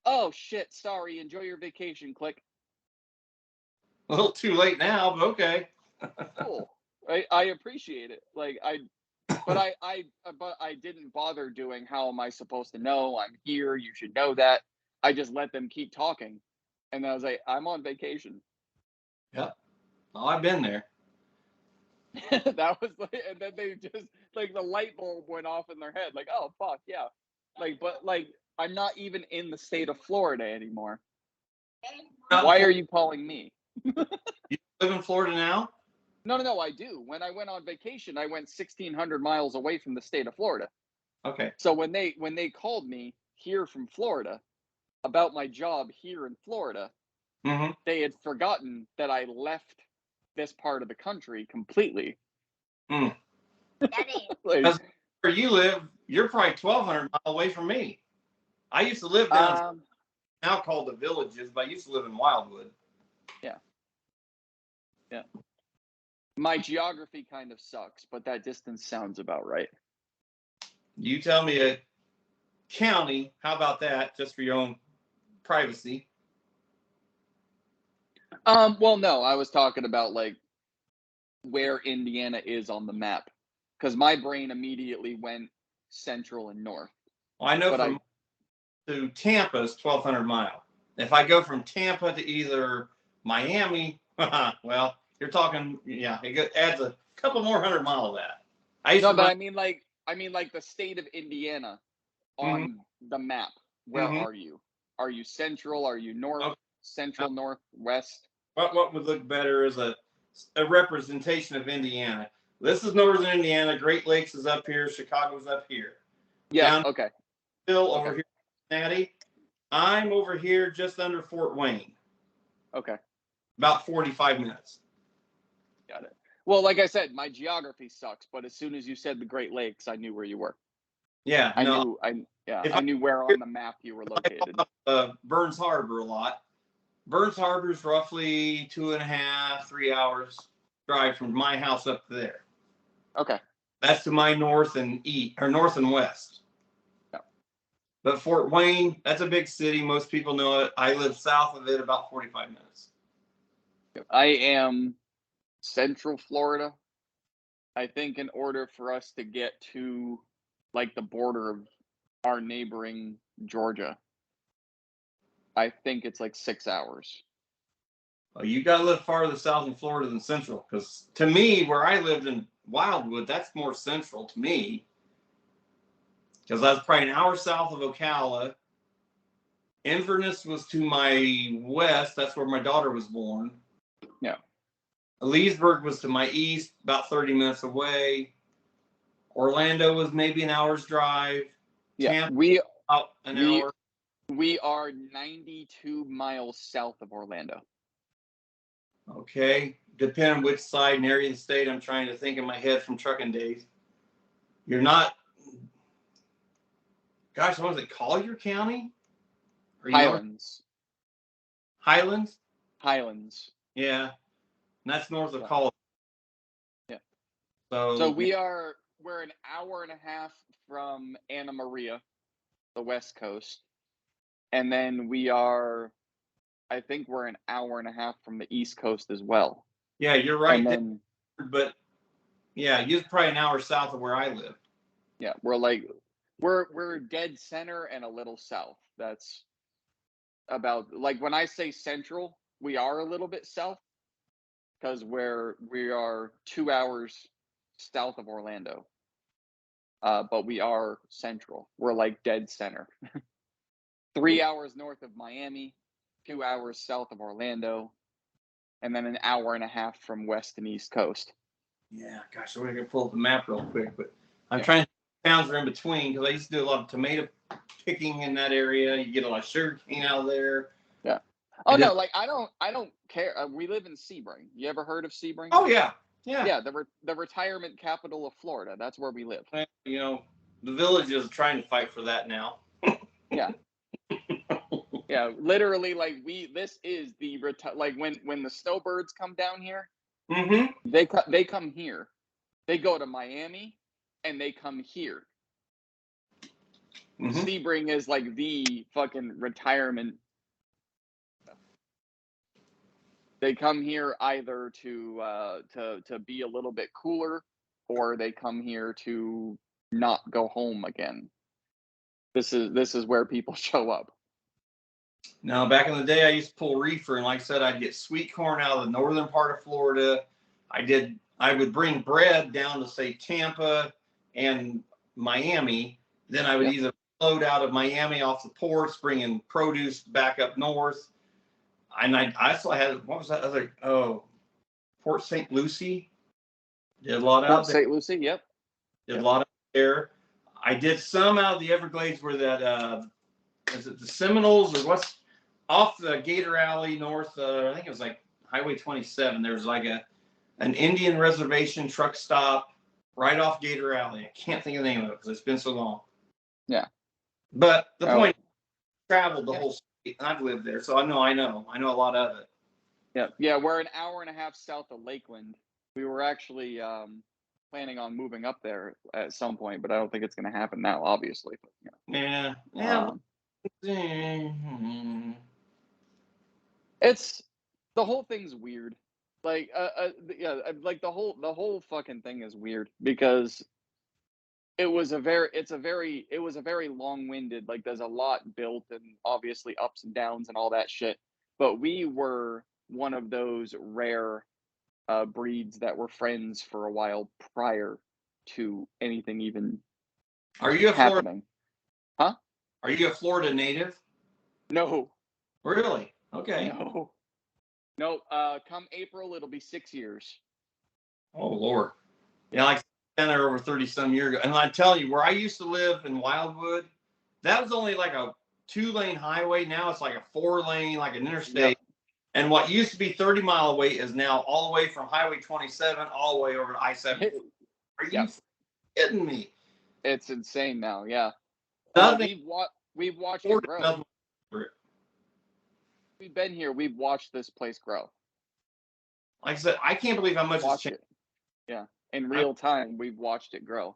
Oh, shit. Sorry. Enjoy your vacation. Click. A little too late now, but okay. Cool. I appreciate it. Like, but I didn't bother doing how am I supposed to know I'm here? You should know that. I just let them keep talking. And I was like, I'm on vacation. Yep. Oh, I've been there. That was like, and then they just, like, the light bulb went off in their head. Like, oh, fuck, yeah. Like, but, like, I'm not even in the state of Florida anymore. Why are you calling me? You live in Florida now? No, I do. When I went on vacation, I went 1,600 miles away from the state of Florida. Okay. So when they called me here from Florida about my job here in Florida, they had forgotten that I left this part of the country completely. Like, where you live, you're probably 1,200 miles away from me. I used to live down now called the Villages, but I used to live in Wildwood. Yeah. My geography kind of sucks, but that distance sounds about right. You tell me a county. How about that, just for your own privacy? Well, no, I was talking about, like, where Indiana is on the map, because my brain immediately went central and north. Well, I know But from to Tampa is 1,200 miles. If I go from Tampa to either Miami, well, you're talking, yeah, adds a couple more 100 miles of that. No, but I mean like the state of Indiana Mhm, on the map. Where mhm. are you? Are you central? Are you north? Okay. Central, north, west? What would look better is a representation of Indiana. This is northern Indiana. Great Lakes is up here. Chicago's up here. Yeah. Down Okay. hill over Okay. here, Cincinnati. I'm over here just under Fort Wayne, Okay. about 45 minutes. Got it. Well, like I said, my geography sucks, but as soon as you said the Great Lakes, I knew where you were. Yeah, I no. knew If I knew where on the map you were I located. call Burns Harbor a lot. Burns Harbor is roughly 2.5, 3 hours drive from my house up there. Okay. That's to my north and east, or north and west. Yeah. But Fort Wayne, that's a big city. Most people know it. I live south of it, about 45 minutes. I am Central Florida. I think in order for us to get to like the border of our neighboring Georgia, I think it's like 6 hours. Well, you got to live farther south in Florida than central, because to me, where I lived in Wildwood, that's more central to me, because I was probably an hour south of Ocala. Inverness was to my west. That's where my daughter was born. Yeah. Leesburg was to my east, about 30 minutes away. Orlando was maybe an hour's drive. Yeah. Tampa, We about an we hour. we are 92 miles south of Orlando. Okay. Depending on which side and area of the state, I'm trying to think in my head from trucking days. You're not, gosh, what was it? Collier County? Highlands. Highlands? Highlands. Yeah. And that's north of Yeah. Collier. Yeah. So So we're an hour and a half from Anna Maria, the West Coast. And then I think we're an hour and a half from the East Coast as well. yeah, you're right And there. then But yeah, you're probably an hour south of where I live. yeah, we're dead center and a little south. That's about like when I say central, we are a little bit south because we are 2 hours south of Orlando. But we are central. We're like dead center. 3 hours north of Miami, 2 hours south of Orlando, and then an hour and a half from west and east coast. Yeah, gosh, we're gonna pull up the map real quick, but I'm Yeah. trying to towns are in between, because I used to do a lot of tomato picking in that area. You get a lot of sugar cane out of there. Yeah. Oh no, like I don't care. We live in Sebring. You ever heard of Sebring? Oh yeah, yeah. Yeah, the retirement capital of Florida. That's where we live. You know, the village is trying to fight for that now. Yeah. Yeah, literally, like this is the like when the snowbirds come down here, Mm-hmm. they come here, they go to Miami, and they come here. Mm-hmm. Sebring is like the fucking retirement. They come here either to be a little bit cooler, or they come here to not go home again. This is where people show up. Now, back in the day, I used to pull reefer, and like I said, I'd get sweet corn out of the northern part of Florida. I would bring bread down to, say, Tampa and Miami. Then I would either load out of Miami off the ports, bringing produce back up north. And I also had, what was that other, Port St. Lucie. Did a lot out there. St. Lucie, yep. Did a lot out there. I did some out of the Everglades where that, is it the Seminoles or what's off the Gator Alley north? I think it was like Highway 27. There's like an Indian reservation truck stop right off Gator Alley. I can't think of the name of it because it's been so long. Yeah. But the point, I traveled the whole state, and I've lived there, so I know a lot of it. Yeah, yeah. We're an hour and a half south of Lakeland. We were actually planning on moving up there at some point, but I don't think it's going to happen now, obviously. But, Yeah. It's the whole thing's weird. Like, yeah, like the whole fucking thing is weird because it was a very long-winded, like there's a lot built and obviously ups and downs and all that shit. But we were one of those rare breeds that were friends for a while prior to anything even Are you a Florida? happening. Huh? Are you a Florida native? No, Really? Okay. no, no. Come April, it'll be 6 years. Oh Lord. Yeah, like 10 or over 30 some years ago. And I tell you, where I used to live in Wildwood, that was only like a 2-lane highway. Now it's like a 4-lane, like an interstate. Yep. And what used to be 30-mile away is now all the way from Highway 27 all the way over to I-70. Are you Yep. kidding me? It's insane now. Yeah. Nothing. We've watched it Florida, grow. nothing for it. We've been here. We've watched this place grow. Like I said, I can't believe how much it's Watch changed. it. Yeah. In real time, we've watched it grow.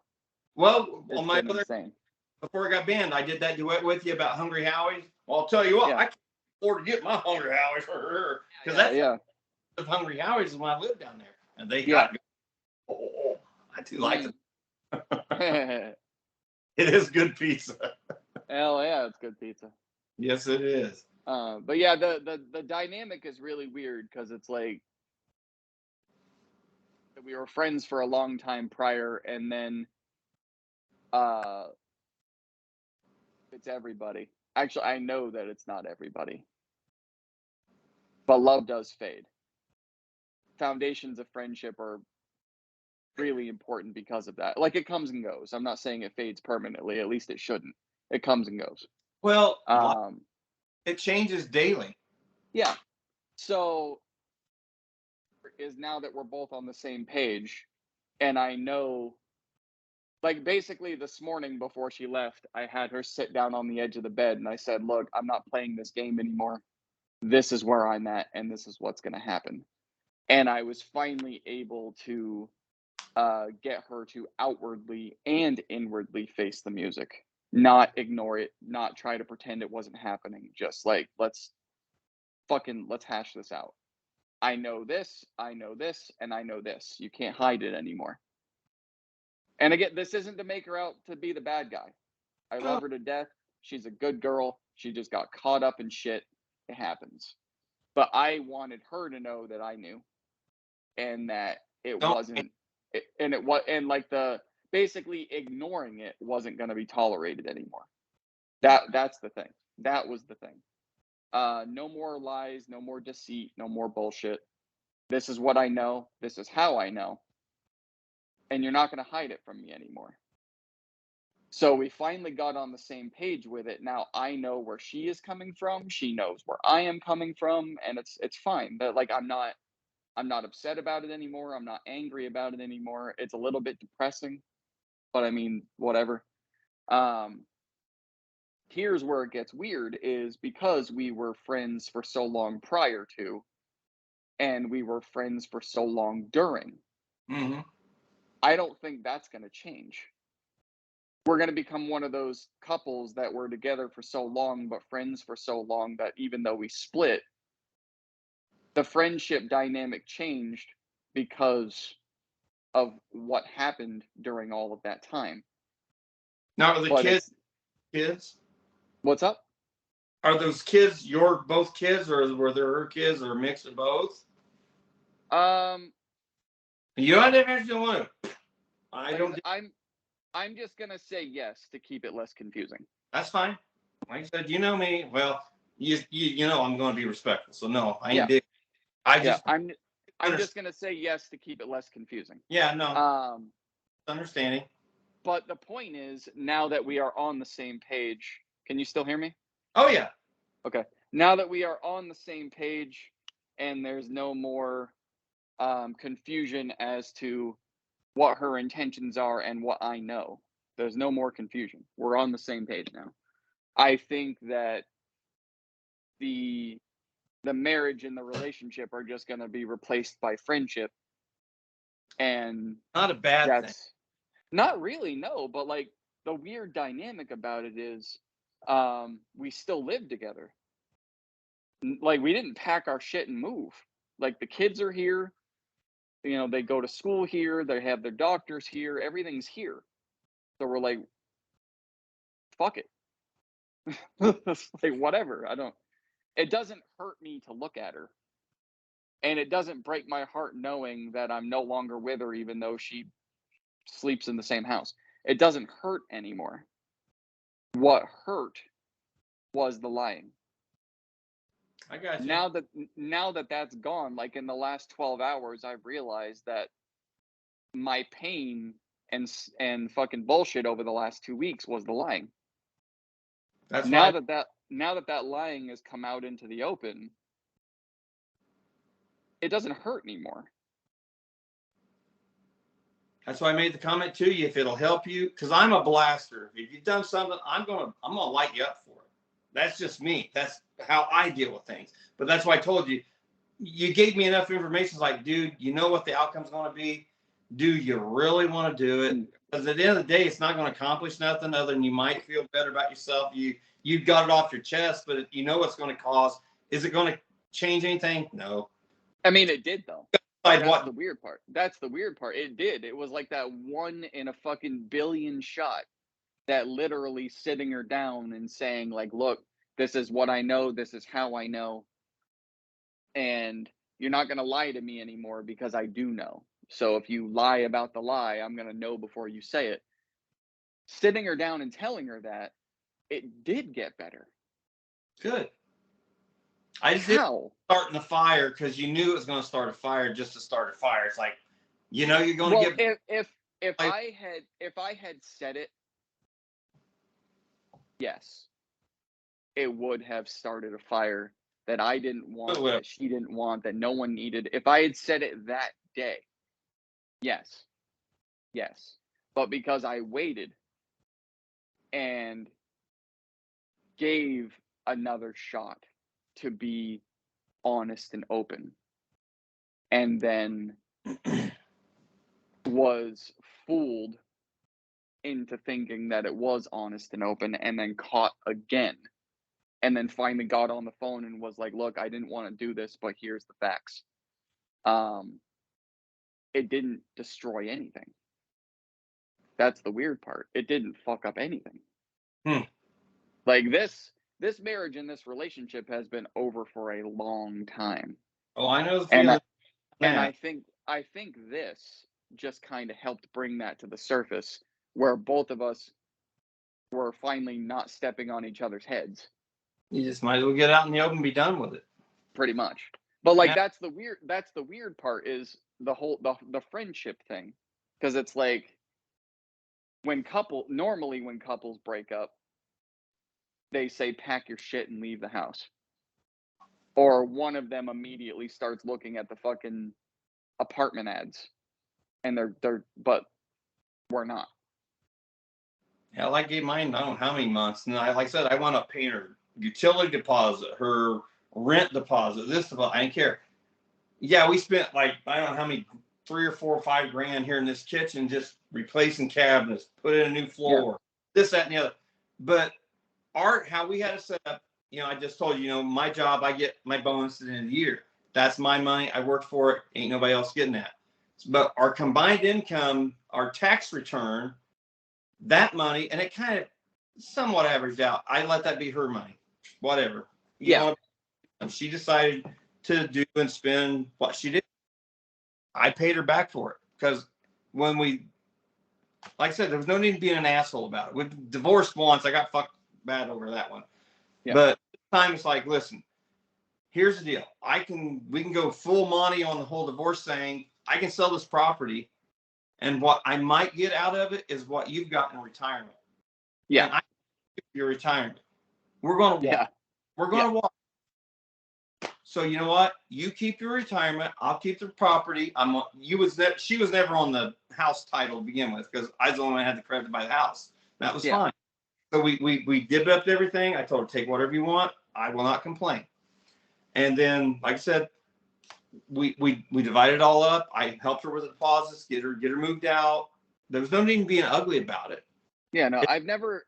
Well, It's on my been other, insane. before I got banned, I did that duet with you about Hungry Howie's. Well, I'll tell you what, Yeah. I can't afford to get my Hungry Howie's for her. Because Yeah, that's yeah. of Hungry Howie's is when I lived down there. And they Yeah. got I do like it. Hell It is good pizza. yeah, it's good pizza. Yes, it is. But yeah, the dynamic is really weird because it's like we were friends for a long time prior, and then it's everybody. Actually, I know that it's not everybody, but love does fade. Foundations of friendship are really important because of that. Like, it comes and goes. I'm not saying it fades permanently. At least it shouldn't. It comes and goes. Well, it changes daily. Yeah. So is now that we're both on the same page, and I know, like, basically this morning before she left, I had her sit down on the edge of the bed and I said, look, I'm not playing this game anymore. This is where I'm at, and this is what's going to happen. And I was finally able to get her to outwardly and inwardly face the music, not ignore it, not try to pretend it wasn't happening. Just like, let's hash this out. I know this, and I know this. You can't hide it anymore. And again, this isn't to make her out to be the bad guy. I love her to death. She's a good girl. She just got caught up in shit. It happens. But I wanted her to know that I knew, and that it wasn't, and like basically ignoring it wasn't going to be tolerated anymore. That's the thing. That was the thing. No more lies, no more deceit, no more bullshit. This is what I know. This is how I know. And you're not going to hide it from me anymore. So we finally got on the same page with it. Now I know where she is coming from. She knows where I am coming from, and it's fine. But like, I'm not upset about it anymore. I'm not angry about it anymore. It's a little bit depressing, but I mean, whatever. Here's where it gets weird, is because we were friends for so long prior to, and we were friends for so long during. Mm-hmm. I don't think that's going to change. We're going to become one of those couples that were together for so long, but friends for so long, that even though we split, the friendship dynamic changed because of what happened during all of that time. Now, are the But kids? What's up? Are those kids your both kids, or were there her kids, or a mix of both? You don't have to answer one. I don't. I'm just gonna say yes to keep it less confusing. That's fine. Like I said, you know me. Well, you know I'm going to be respectful. So no, I ain't dick. I'm just gonna say yes to keep it less confusing. Yeah, no. Understanding. But the point is, now that we are on the same page, can you still hear me? Oh yeah. Okay. Now that we are on the same page, and there's no more confusion as to what her intentions are and what I know. There's no more confusion. We're on the same page now. I think that the marriage and the relationship are just going to be replaced by friendship, and not a bad thing. Not really, no. But like, the weird dynamic about it is, we still live together. Like, we didn't pack our shit and move. Like, the kids are here. You know, they go to school here. They have their doctors here. Everything's here. So we're like, fuck it. It's like, whatever. It doesn't hurt me to look at her. And it doesn't break my heart knowing that I'm no longer with her, even though she sleeps in the same house. It doesn't hurt anymore. What hurt was the lying. I got you. Now that that's gone, like in the last 12 hours, I've realized that my pain and fucking bullshit over the last 2 weeks was the lying. That's Now why that lying has come out into the open, it doesn't hurt anymore. That's why I made the comment to you. If it'll help you, because I'm a blaster. If you've done something, I'm gonna light you up for it. That's just me. That's how I deal with things. But that's why I told you. You gave me enough information. It's like, dude, you know what the outcome's going to be. Do you really want to do it? Because at the end of the day, it's not going to accomplish nothing other than you might feel better about yourself. You got it off your chest, but you know what's going to cause. Is it going to change anything? No. I mean, it did though. That's That's the weird part. That's the weird part. It did. It was like that 1 in a fucking billion shot that literally sitting her down and saying like, look, this is what I know. This is how I know. And you're not going to lie to me anymore because I do know. So if you lie about the lie, I'm going to know before you say it. Sitting her down and telling her that, it did get better. Good. I just didn't starting the fire because you knew it was going to start a fire just to start a fire. It's like, you know, you're going to get. If I had said it, yes, it would have started a fire that I didn't want, that she didn't want, that no one needed. If I had said it that day, yes. But because I waited and gave another shot to be honest and open, and then was fooled into thinking that it was honest and open, and then caught again, and then finally got on the phone and was like, look, I didn't want to do this, but here's the facts. It didn't destroy anything. That's the weird part. It didn't fuck up anything. Like this marriage and this relationship has been over for a long time. Oh, I know the feeling. And I think this just kind of helped bring that to the surface, where both of us were finally not stepping on each other's heads. You just might as well get out in the open and be done with it. Pretty much. But like that's the weird part is the whole the friendship thing. Because it's like normally when couples break up, they say pack your shit and leave the house. Or one of them immediately starts looking at the fucking apartment ads. And but we're not. Hell, I gave mine, I don't know how many months. And like I said, I wound up paying her utility deposit, her rent deposit, this deposit. I didn't care. Yeah, we spent like, I don't know how many, 3 or 4 or 5 grand here in this kitchen, just replacing cabinets, put in a new floor, this, that, and the other. But how we had it set up, I just told you, my job, I get my bonus at the end of the year. That's my money. I worked for it. Ain't nobody else getting that. But our combined income, our tax return, that money, and it kind of somewhat averaged out. I let that be her money, whatever. You know, and she decided to do and spend what she did. I paid her back for it because when like I said, there was no need to be an asshole about it. We divorced once. I got fucked bad over that one. Yeah. But this time it's like, listen, here's the deal. We can go full Monty on the whole divorce thing. I can sell this property, and what I might get out of it is what you've got in retirement. Yeah. And your retirement. We're going to walk. Yeah. We're going to walk. So you know what? You keep your retirement. I'll keep the property. She was never on the house title to begin with because I was the only one who had the credit to buy the house. That was fine. So we divvied up everything. I told her, take whatever you want. I will not complain. And then, like I said, we divided it all up. I helped her with the deposits, get her moved out. There was no need in being ugly about it. Yeah, no, I've never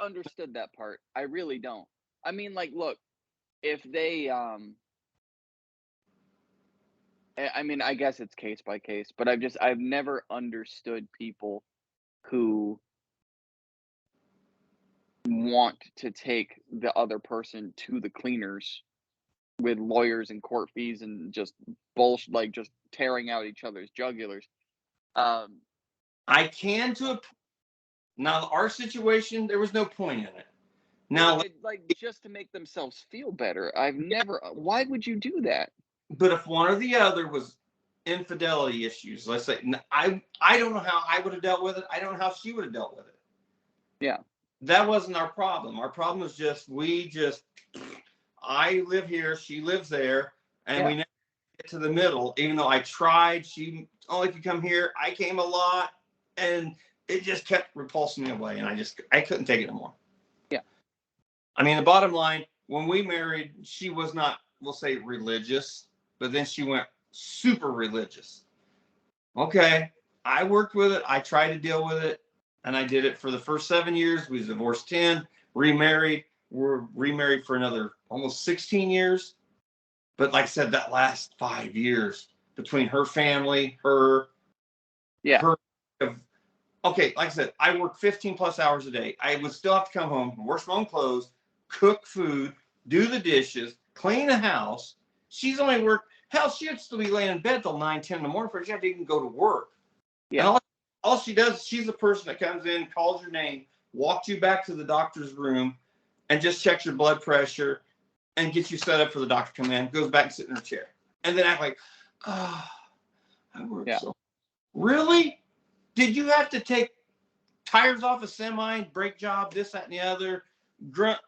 understood that part. I really don't. I mean, like, look, if they I mean, I guess it's case by case, but I've never understood people who want to take the other person to the cleaners with lawyers and court fees and just bullshit, like just tearing out each other's jugulars. Um, I can to a now our situation, there was no point in it. Now, like just to make themselves feel better. I've never. Why would you do that? but if one or the other was infidelity issues, let's say, I don't know how I would have dealt with it. I don't know how she would have dealt with it. Yeah. That wasn't our problem. Our problem was just I live here, she lives there, and we never get to the middle. Even though I tried, she only could come here. I came a lot, and it just kept repulsing me away, and I couldn't take it anymore. Yeah. I mean, the bottom line, when we married, she was not, we'll say, religious, but then she went super religious. Okay, I worked with it. I tried to deal with it, and I did it for the first 7 years. We was divorced 10, remarried. We're remarried for another almost 16 years. But like I said, that last 5 years between her family, her, okay, like I said, I work 15 plus hours a day. I would still have to come home, wash my own clothes, cook food, do the dishes, clean the house. She's only worked, hell, she'd still be laying in bed till 9, 10 in the morning before she had to even go to work. Yeah. And all she does, she's the person that comes in, calls your name, walks you back to the doctor's room, and just checks your blood pressure and gets you set up for the doctor to come in, goes back and sit in her chair. And then act like, oh, I work so. Really? Did you have to take tires off a semi, brake job, this, that, and the other?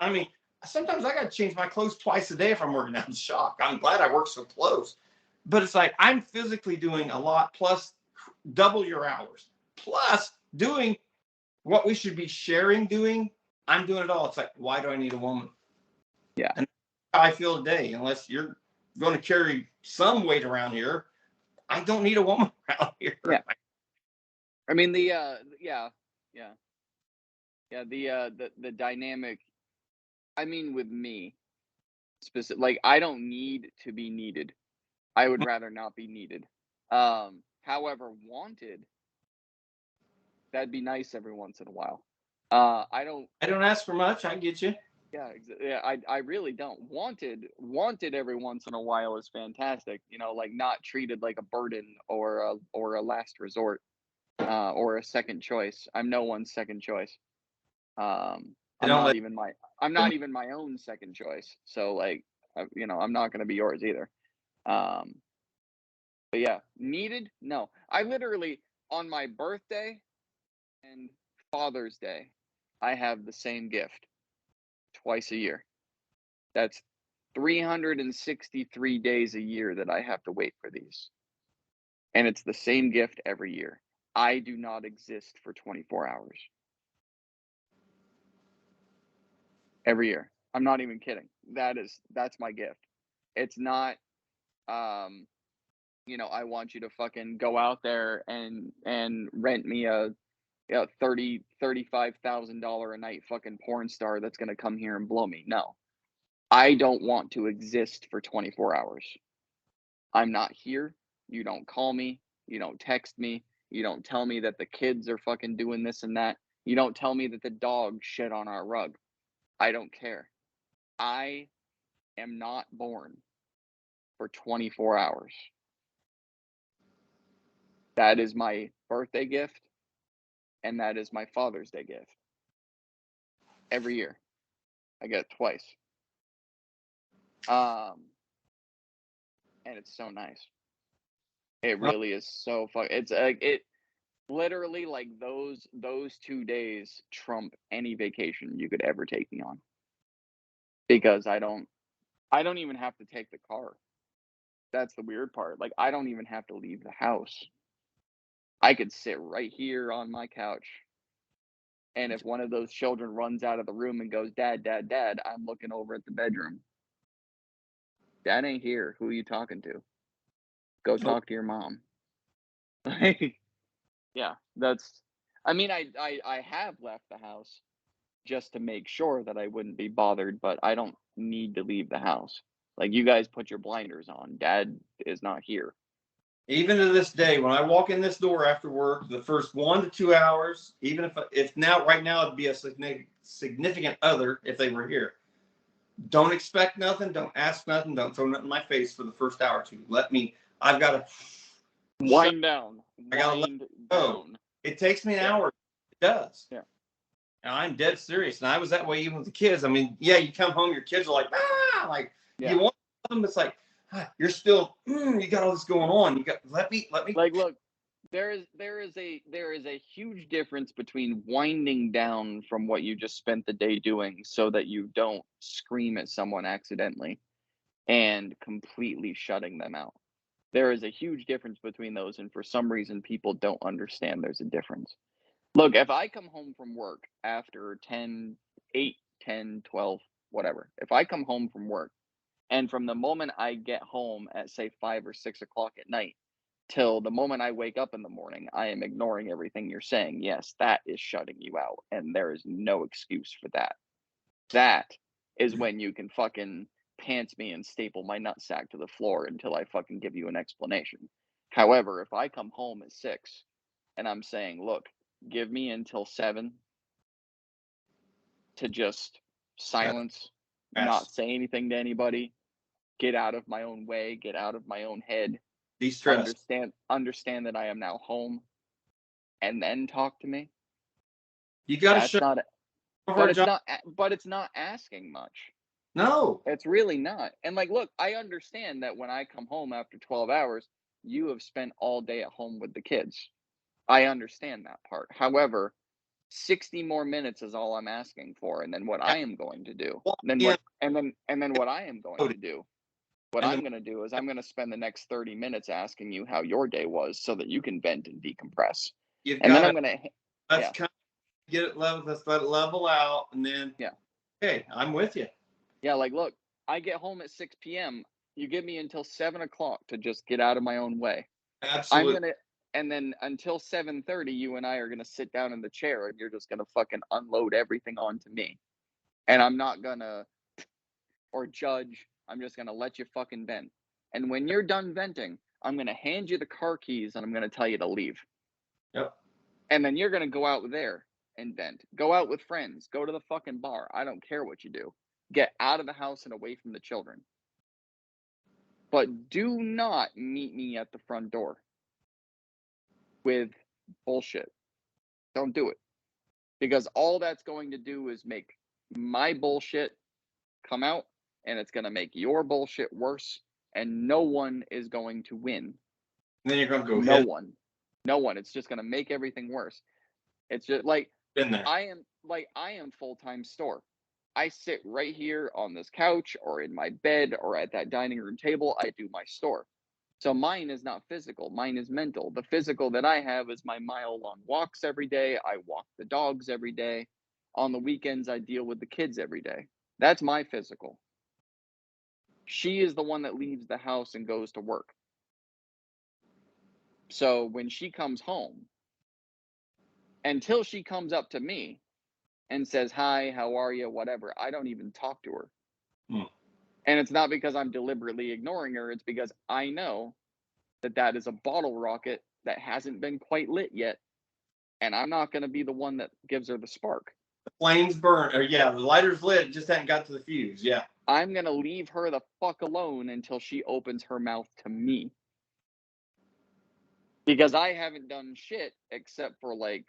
I mean, sometimes I got to change my clothes twice a day if I'm working out in the shop. I'm glad I work so close. But it's like I'm physically doing a lot, plus double your hours, plus doing what we should be sharing doing. I'm doing it all. It's like, why do I need a woman? Yeah. And that's how I feel today. Unless you're going to carry some weight around here, I don't need a woman around here. Yeah. I mean the dynamic. I mean, with me, specific, like I don't need to be needed. I would rather not be needed. However, wanted, that'd be nice every once in a while. I don't ask for much. I get you. Yeah, I really don't. Wanted every once in a while is fantastic. You know, like not treated like a burden or a last resort, or a second choice. I'm no one's second choice. I'm not even my own second choice. So like, I'm not gonna be yours either. But yeah, needed? No. I literally, on my birthday and Father's Day, I have the same gift twice a year. That's 363 days a year that I have to wait for these. And it's the same gift every year. I do not exist for 24 hours. Every year. I'm not even kidding. That's my gift. It's not I want you to fucking go out there and rent me a $35,000 a night fucking porn star that's gonna come here and blow me. No. I don't want to exist for 24 hours. I'm not here. You don't call me. You don't text me. You don't tell me that the kids are fucking doing this and that. You don't tell me that the dog shit on our rug. I don't care. I am not born for 24 hours. That is my birthday gift, and that is my Father's Day gift. Every year. I get it twice. And it's so nice. It really is so fun. It's like it literally, like those 2 days trump any vacation you could ever take me on. Because I don't even have to take the car. That's the weird part. Like I don't even have to leave the house. I could sit right here on my couch. And if one of those children runs out of the room and goes, "Dad, Dad, Dad," I'm looking over at the bedroom. Dad ain't here. Who are you talking to? Go talk to your mom. Yeah, I mean, I have left the house just to make sure that I wouldn't be bothered, but I don't need to leave the house. Like, you guys put your blinders on. Dad is not here. Even to this day, when I walk in this door after work, the first 1 to 2 hours, even if now right now it'd be a significant other if they were here. Don't expect nothing. Don't ask nothing. Don't throw nothing in my face for the first hour or two. I've got to wind down. I got to let Wind go. down. It takes me an hour. It does. Yeah. And I'm dead serious. And I was that way even with the kids. I mean, yeah, you come home, your kids are like, like you want them. It's like, you're still, you got all this going on. You got, let me. Like, look, there is a huge difference between winding down from what you just spent the day doing so that you don't scream at someone accidentally and completely shutting them out. There is a huge difference between those, and for some reason people don't understand there's a difference. Look, if I come home from work after 8, 10, 12, whatever, if I come home from work and from the moment I get home at say 5 or 6 o'clock at night till the moment I wake up in the morning, I am ignoring everything you're saying. Yes, that is shutting you out, and there is no excuse for that. That is when you can fucking pants me and staple my nutsack to the floor until I fucking give you an explanation. However, if I come home at 6 and I'm saying, look, give me until 7 to just silence, not say anything to anybody, get out of my own way, get out of my own head, De-stress. understand that I am now home, and then talk to me. You got to That's show. not, but it's not asking much. No. It's really not. And like, look, I understand that when I come home after 12 hours, you have spent all day at home with the kids. I understand that part. However, 60 more minutes is all I'm asking for, and then what I am going to do. Then what and then what I am going to do. What I'm going to do is I'm going to spend the next 30 minutes asking you how your day was so that you can vent and decompress. And then I'm going to let's kind of get it level, let's let it level out, and then okay, I'm with you. Yeah, like, look, I get home at 6 p.m. You give me until 7 o'clock to just get out of my own way. Absolutely. And then until 7:30, you and I are gonna sit down in the chair, and you're just gonna fucking unload everything onto me. And I'm not gonna or judge. I'm just gonna let you fucking vent. And when you're done venting, I'm gonna hand you the car keys, and I'm gonna tell you to leave. Yep. And then you're gonna go out there and vent. Go out with friends. Go to the fucking bar. I don't care what you do. Get out of the house and away from the children. But do not meet me at the front door with bullshit. Don't do it. Because all that's going to do is make my bullshit come out, and it's going to make your bullshit worse, and no one is going to win. And then you're going to go No one. It's just going to make everything worse. It's just like I am full-time store. I sit right here on this couch or in my bed or at that dining room table. I do my store. So mine is not physical. Mine is mental. The physical that I have is my mile-long walks every day. I walk the dogs every day. On the weekends, I deal with the kids every day. That's my physical. She is the one that leaves the house and goes to work. So when she comes home, until she comes up to me and says, hi, how are you, whatever, I don't even talk to her. And it's not because I'm deliberately ignoring her. It's because I know that is a bottle rocket that hasn't been quite lit yet. And I'm not going to be the one that gives her the spark. The flames burn. Or the lighter's lit, just hadn't got to the fuse. Yeah. I'm going to leave her the fuck alone until she opens her mouth to me. Because I haven't done shit except for like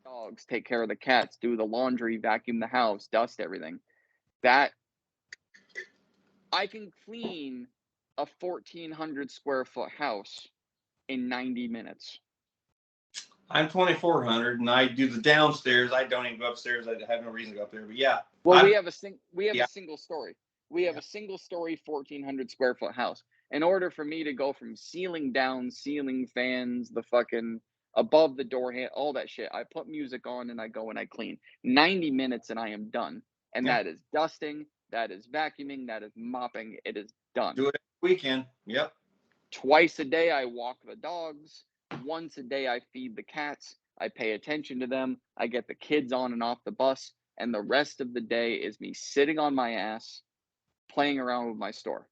dogs, take care of the cats, do the laundry, vacuum the house, dust everything. That I can clean a 1,400 square foot house in 90 minutes. I'm 2,400 and I do the downstairs. I don't even go upstairs. I have no reason to go up there. But yeah. Well, we have a single story. We have a single story 1,400 square foot house. In order for me to go from ceiling down, ceiling fans, the fucking above the door hand, all that shit, I put music on and I go and I clean. 90 minutes and I am done. And that is dusting, that is vacuuming, that is mopping. It is done. Do it every weekend. Yep. Twice a day I walk the dogs. Once a day I feed the cats. I pay attention to them. I get the kids on and off the bus. And the rest of the day is me sitting on my ass, playing around with my store.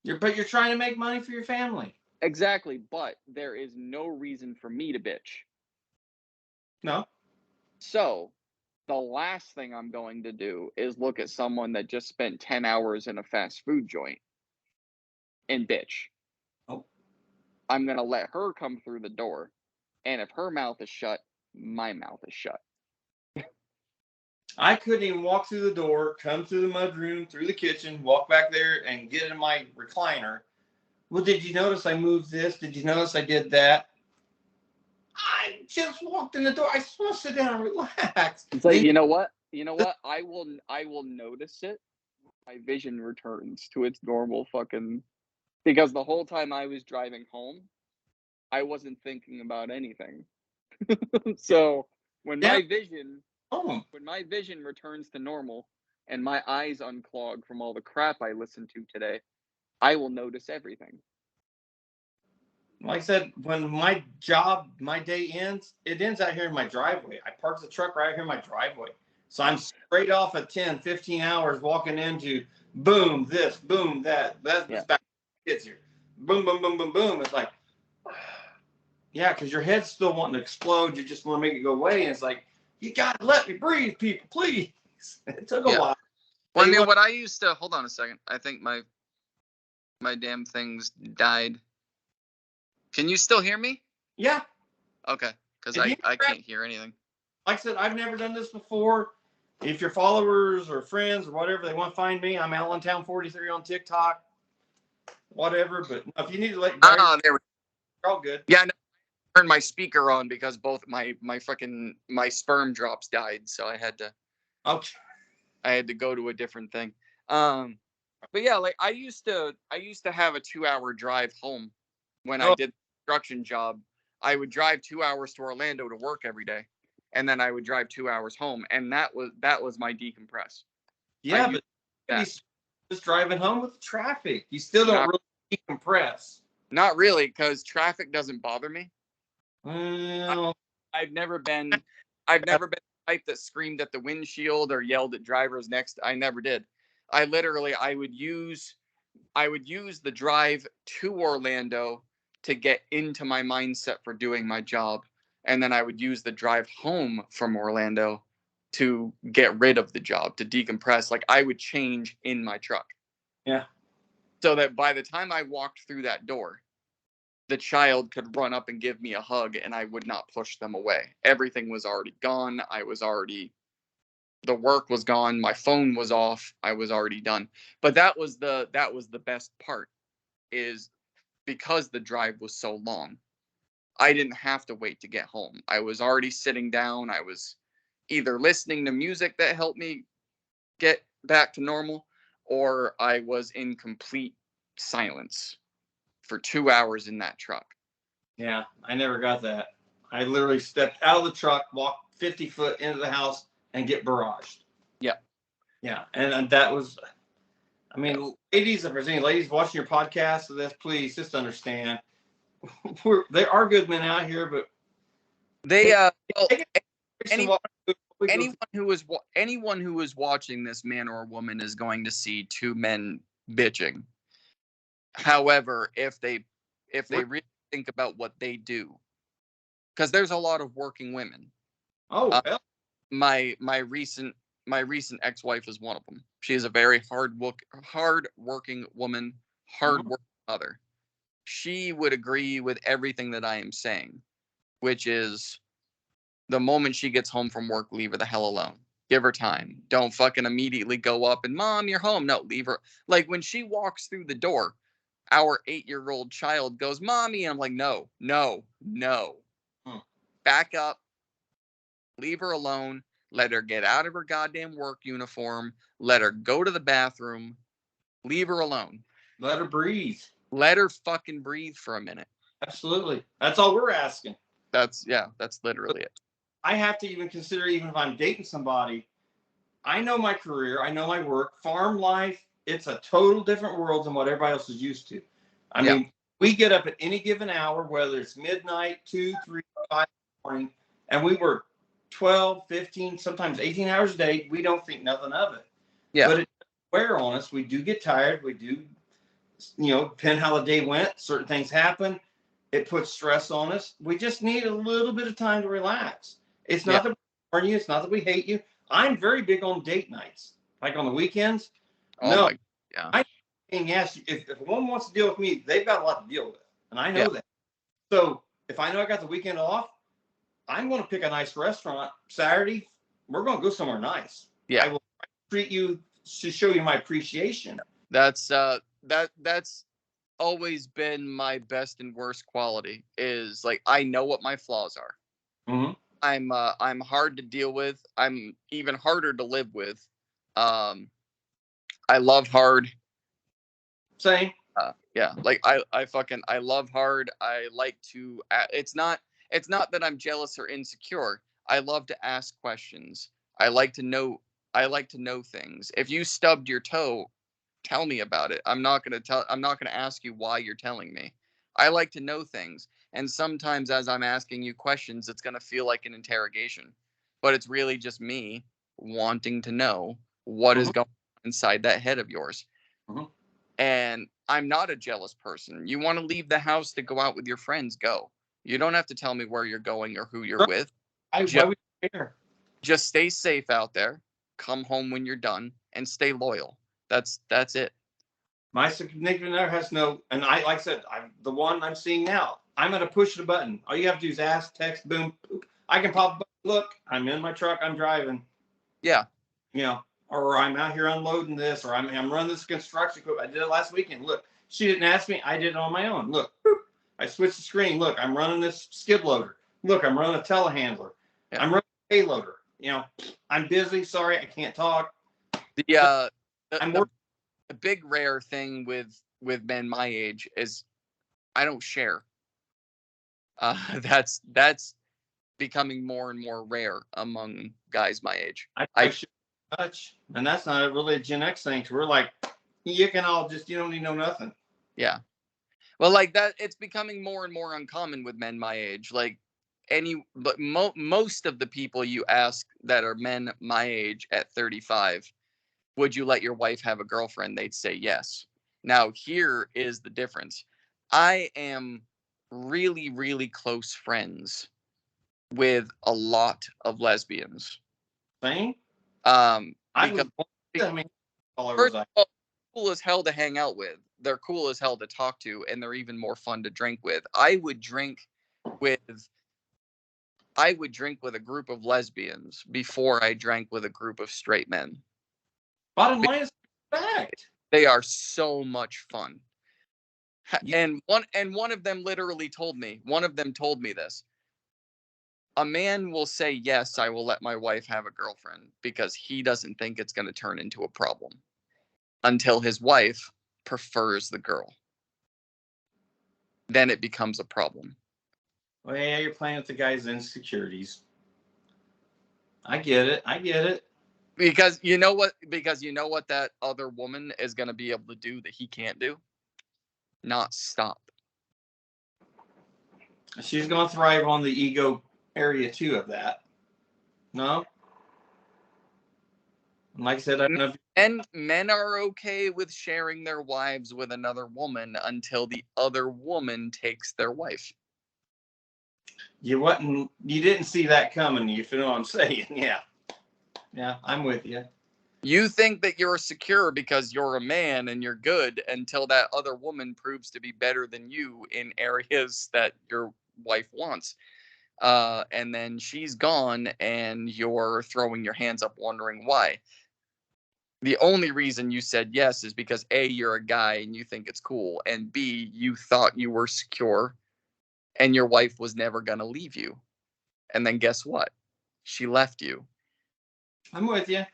But you're trying to make money for your family. Exactly, but there is no reason for me to bitch. No. So, the last thing I'm going to do is look at someone that just spent 10 hours in a fast food joint and bitch. Oh. I'm going to let her come through the door. And if her mouth is shut, my mouth is shut. I couldn't even walk through the door, come through the mudroom, through the kitchen, walk back there, and get in my recliner. Well, did you notice I moved this? Did you notice I did that? I just walked in the door. I just want to sit down and relax. It's like, you know what? You know what? I will notice it. My vision returns to its normal fucking, because the whole time I was driving home, I wasn't thinking about anything. So when Yeah. my vision returns to normal and my eyes unclog from all the crap I listened to today, I will notice everything. Like I said, when my day ends, it ends out here in my driveway. I park the truck right here in my driveway. So I'm straight off at 10, 15 hours walking into boom, this, boom, that. That's back to kids here. Boom, boom, boom, boom, boom. It's like, yeah, because your head's still wanting to explode. You just want to make it go away. And it's like, you got to let me breathe, people, please. It took a while. Well, I mean, what I used to, hold on a second. I think my damn things died. Can you still hear me? Yeah. Okay, because I can't hear anything. Like I said, I've never done this before. If your followers or friends or whatever, they want to find me, I'm Allentown43 on TikTok, whatever. But if you need to let there we go. You're all good. Yeah, no, I turned my speaker on because both my sperm drops died, so I had to go to a different thing. But yeah, like I used to have a 2-hour drive home when I did the construction job. I would drive 2 hours to Orlando to work every day, and then I would drive 2 hours home, and that was my decompress. Yeah, but just driving home with the traffic, you still don't really decompress. Not really, because traffic doesn't bother me. Well, I've never been the type that screamed at the windshield or yelled at drivers next. I never did. I would use the drive to Orlando to get into my mindset for doing my job, and then I would use the drive home from Orlando to get rid of the job, to decompress. Like I would change in my truck. Yeah. So that by the time I walked through that door, the child could run up and give me a hug and I would not push them away. Everything was already gone. The work was gone. My phone was off. I was already done. But that was the best part, is because the drive was so long, I didn't have to wait to get home. I was already sitting down. I was either listening to music that helped me get back to normal, or I was in complete silence for 2 hours in that truck. Yeah, I never got that. I literally stepped out of the truck, walked 50 foot into the house, and get barraged. Yeah. Yeah, and that was, I mean, ladies, if there's any ladies watching your podcast of this, please just understand, there are good men out here, but anyone who is watching this, man or woman, is going to see two men bitching. However, if they really think about what they do, because there's a lot of working women. My recent ex-wife is one of them. She is a very hard-working woman, hard-working mother. She would agree with everything that I am saying, which is, the moment she gets home from work, leave her the hell alone. Give her time. Don't fucking immediately go up and, Mom, you're home. No, leave her. Like when she walks through the door, our 8-year-old child goes, Mommy. And I'm like, no. Back up. Leave her alone. Let her get out of her goddamn work uniform. Let her go to the bathroom. Leave her alone. Let her breathe. Let her fucking breathe for a minute. Absolutely. That's all we're asking. That's literally it. I have to even consider, even if I'm dating somebody, I know my career, I know my work, farm life, it's a total different world than what everybody else is used to. I mean, we get up at any given hour, whether it's midnight, 2, 3, 5 in the morning, and we work 12, 15, sometimes 18 hours a day. We don't think nothing of it. Yeah. But it wear on us. We do get tired. We do depending how the day went, certain things happen. It puts stress on us. We just need a little bit of time to relax. It's not that we warn you. It's not that we hate you. I'm very big on date nights, like on the weekends. Oh No, my, yeah. and yes, if a woman wants to deal with me, they've got a lot to deal with, and I know Yeah. that. So if I know I got the weekend off, I'm going to pick a nice restaurant Saturday. We're going to go somewhere nice. Yeah. I will treat you to show you my appreciation. That's that's always been my best and worst quality, is like I know what my flaws are. Mm-hmm. I'm hard to deal with. I'm even harder to live with. I love hard. Same. Yeah, like I love hard. I like to. It's not that I'm jealous or insecure. I love to ask questions. I like to know. I like to know things. If you stubbed your toe, tell me about it. I'm not gonna ask you why you're telling me. I like to know things. And sometimes as I'm asking you questions, it's gonna feel like an interrogation. But it's really just me wanting to know what is going on inside that head of yours. Mm-hmm. And I'm not a jealous person. You want to leave the house to go out with your friends, go. You don't have to tell me where you're going or who you're with. Why would you care? Just stay safe out there. Come home when you're done and stay loyal. That's it. My significant other has no, and like I said, the one I'm seeing now. I'm going to push the button. All you have to do is ask, text, boom, boop. I can pop a button. Look, I'm in my truck. I'm driving. Yeah. Or I'm out here unloading this, or I'm running this construction equipment. I did it last weekend. Look, she didn't ask me. I did it on my own. Look, boop. I switched the screen. Look, I'm running this skid loader. Look, I'm running a telehandler. Yeah. I'm running a payloader. I'm busy. Sorry, I can't talk. The I'm big rare thing with men my age is I don't share. That's becoming more and more rare among guys my age. I should touch, and that's not really a Gen X thing. We're like, you can all just, you don't need to know nothing. Yeah. Well, like that, it's becoming more and more uncommon with men my age. Like most of the people you ask that are men my age at 35, would you let your wife have a girlfriend? They'd say yes. Now, here is the difference. I am really, really close friends with a lot of lesbians. Same. Because all first of all, cool as hell to hang out with. They're cool as hell to talk to, and they're even more fun to drink with. I would drink with a group of lesbians before I drank with a group of straight men. Bottom line is fact. They are so much fun. And one of them literally told me, this. A man will say, yes, I will let my wife have a girlfriend because he doesn't think it's going to turn into a problem until his wife prefers the girl. Then it becomes a problem. Well, yeah, you're playing with the guy's insecurities. I get it. Because you know what that other woman is going to be able to do that he can't do? Not stop. She's going to thrive on the ego area too of that. No? Like I said, I don't know if men are okay with sharing their wives with another woman until the other woman takes their wife. you didn't see that coming, you feel what I'm saying? Yeah, I'm with you. You think that you're secure because you're a man and you're good until that other woman proves to be better than you in areas that your wife wants. And then she's gone and you're throwing your hands up wondering why. The only reason you said yes is because A, you're a guy and you think it's cool, and B, you thought you were secure and your wife was never going to leave you. And then guess what? She left you. I'm with you.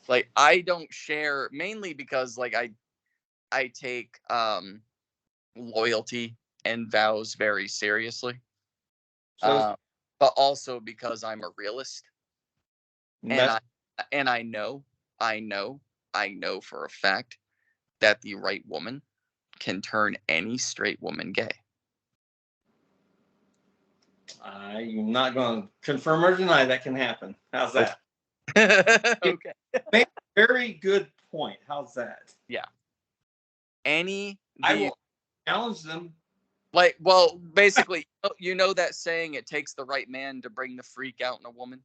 Like, I don't share, mainly because like I take loyalty and vows very seriously. So But also because I'm a realist. And I know for a fact that the right woman can turn any straight woman gay. I'm not going to confirm or deny that can happen. How's that? Okay. Very good point. How's that? Yeah. Any I will challenge them. Like, well, basically, you know that saying, it takes the right man to bring the freak out in a woman?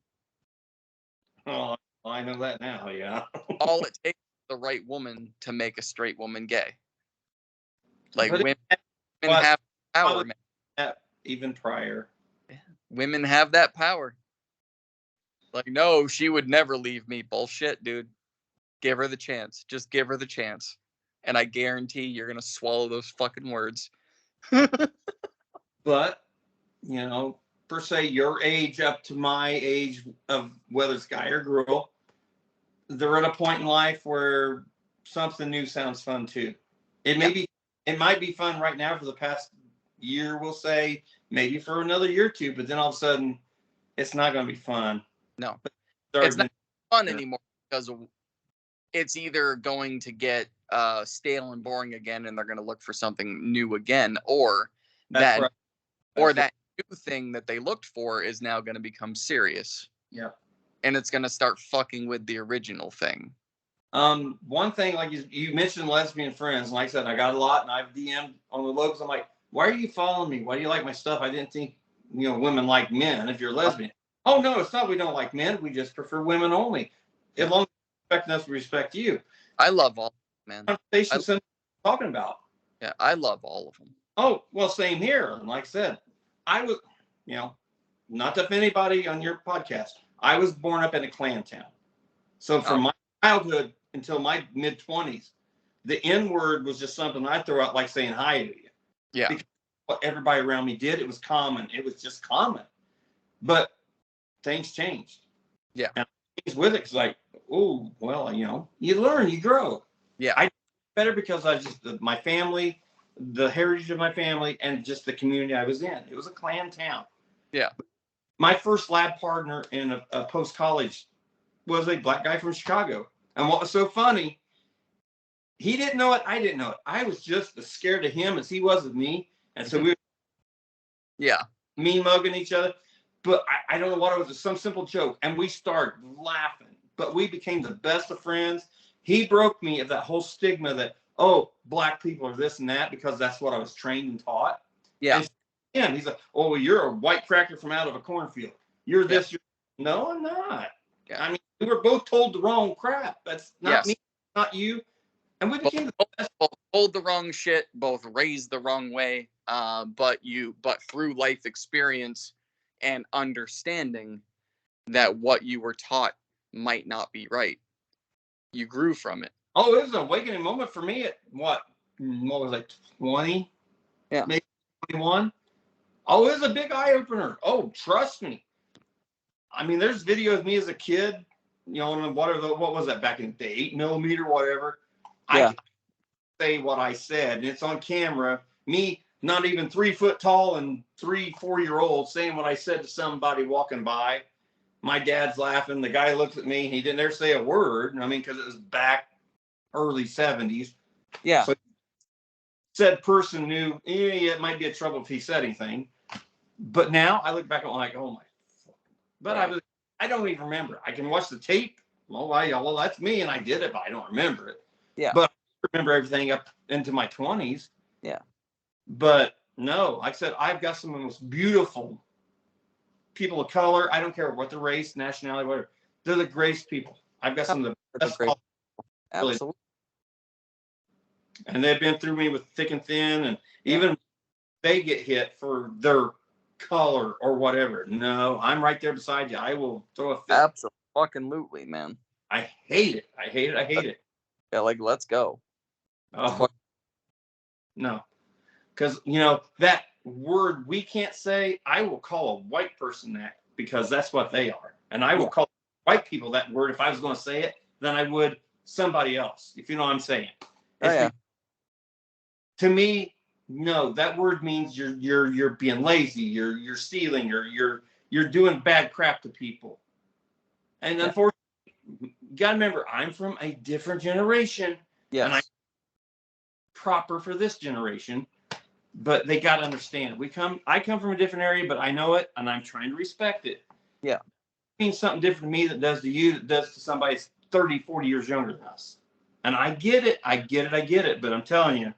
Oh, I know that now, yeah. All it takes is the right woman to make a straight woman gay. Like, But women have power, man. Even prior. Women have that power. Like, no, she would never leave me. Bullshit, dude. Give her the chance. Just give her the chance. And I guarantee you're going to swallow those fucking words. But, per se, your age up to my age of whether it's guy or girl, they're at a point in life where something new sounds fun too. It might be fun right now for the past year, we'll say, maybe for another year or two, but then all of a sudden it's not going to be fun. No, it's not fun anymore because it's either going to get stale and boring again, and they're going to look for something new again, or that new thing that they looked for is now going to become serious. Yeah. And it's going to start fucking with the original thing. One thing, like you mentioned lesbian friends, and like I said, I got a lot, and I've DM'd on the locals. I'm like, why are you following me? Why do you like my stuff? I didn't think, women like men if you're lesbian. Oh, no, it's not we don't like men. We just prefer women only. As long as you respect us, we respect you. I love all, man. Conversations I'm talking about. Yeah, I love all of them. Oh, well, same here. And like I said, I was, not to offend anybody on your podcast, I was born up in a Klan town. So from my childhood until my mid-20s, the N-word was just something I throw out like saying hi to you. Yeah. Because what everybody around me did, it was common. It was just common. But things changed. Yeah. And things with it, it's like, oh, well, you learn, you grow. Yeah. I better because I just, my family, the heritage of my family, and just the community I was in. It was a Klan town. Yeah. My first lab partner in a post-college was a black guy from Chicago. And what was so funny, he didn't know it. I didn't know it. I was just as scared of him as he was of me. And so we were mean mugging each other. But I don't know what it was, some simple joke. And we started laughing. But we became the best of friends. He broke me of that whole stigma that, oh, black people are this and that, because that's what I was trained and taught. Yeah. And he's like, oh, well, you're a white cracker from out of a cornfield. You're this. No, I'm not. Yeah. I mean, we were both told the wrong crap. That's not me, not you. And we became the best. Both told the wrong shit, both raised the wrong way, but through life experience and understanding that what you were taught might not be right, you grew from it. Oh, it was an awakening moment for me at what was I, 20? Yeah. Maybe 21. Oh, it was a big eye opener. Oh, trust me. I mean, there's videos of me as a kid, and what was that back in the day, 8mm, whatever. Yeah. I can say what I said, and it's on camera. Me, not even 3 foot tall and 3-4-year-old, saying what I said to somebody walking by. My dad's laughing. The guy looks at me. He didn't ever say a word. I mean, because it was back early 70s. Yeah. So said person knew, it might be a trouble if he said anything. But now I look back and I'm like, oh my. But I don't even remember. I can watch the tape. Well, that's me, and I did it, but I don't remember it. Yeah. But I remember everything up into my 20s. Yeah. But no, like I said, I've got some of the most beautiful people of color. I don't care what the race, nationality, whatever. They're the greatest people. I've got some of the best. Absolutely. And they've been through me with thick and thin, and even they get hit for their color or whatever. No, I'm right there beside you. I will throw a fit. Absolutely, man. I hate it. I hate it. Yeah, like, let's go. Oh, no. Because, that word we can't say, I will call a white person that, because that's what they are. And I will call white people that word if I was going to say it than I would somebody else, if you know what I'm saying. To me, no, that word means you're being lazy, you're stealing, you're doing bad crap to people. And unfortunately, you gotta remember, I'm from a different generation. Yes. And I'm proper for this generation. But they gotta understand. I come from a different area, but I know it and I'm trying to respect it. Yeah. It means something different to me that does to you, that does to somebody that's 30, 40 years younger than us. And I get it. But I'm telling you,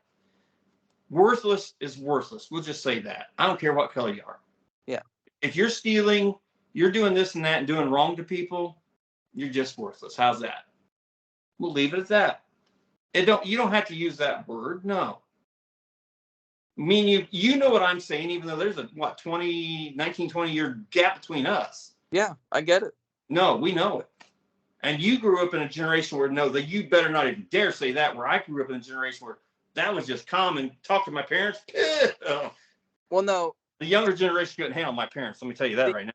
Worthless is worthless. We'll just say that. I don't care what color you are. Yeah. If you're stealing, you're doing this and that and doing wrong to people, you're just worthless. How's that? We'll leave it at that. You don't have to use that word. No. I mean, you know what I'm saying, even though there's a 19, 20 year gap between us. Yeah, I get it. No, we know it. And you grew up in a generation where no, that you better not even dare say that, where I grew up in a generation where that was just common. Talk to my parents. Well, no. The younger generation couldn't handle my parents. Let me tell you that right now.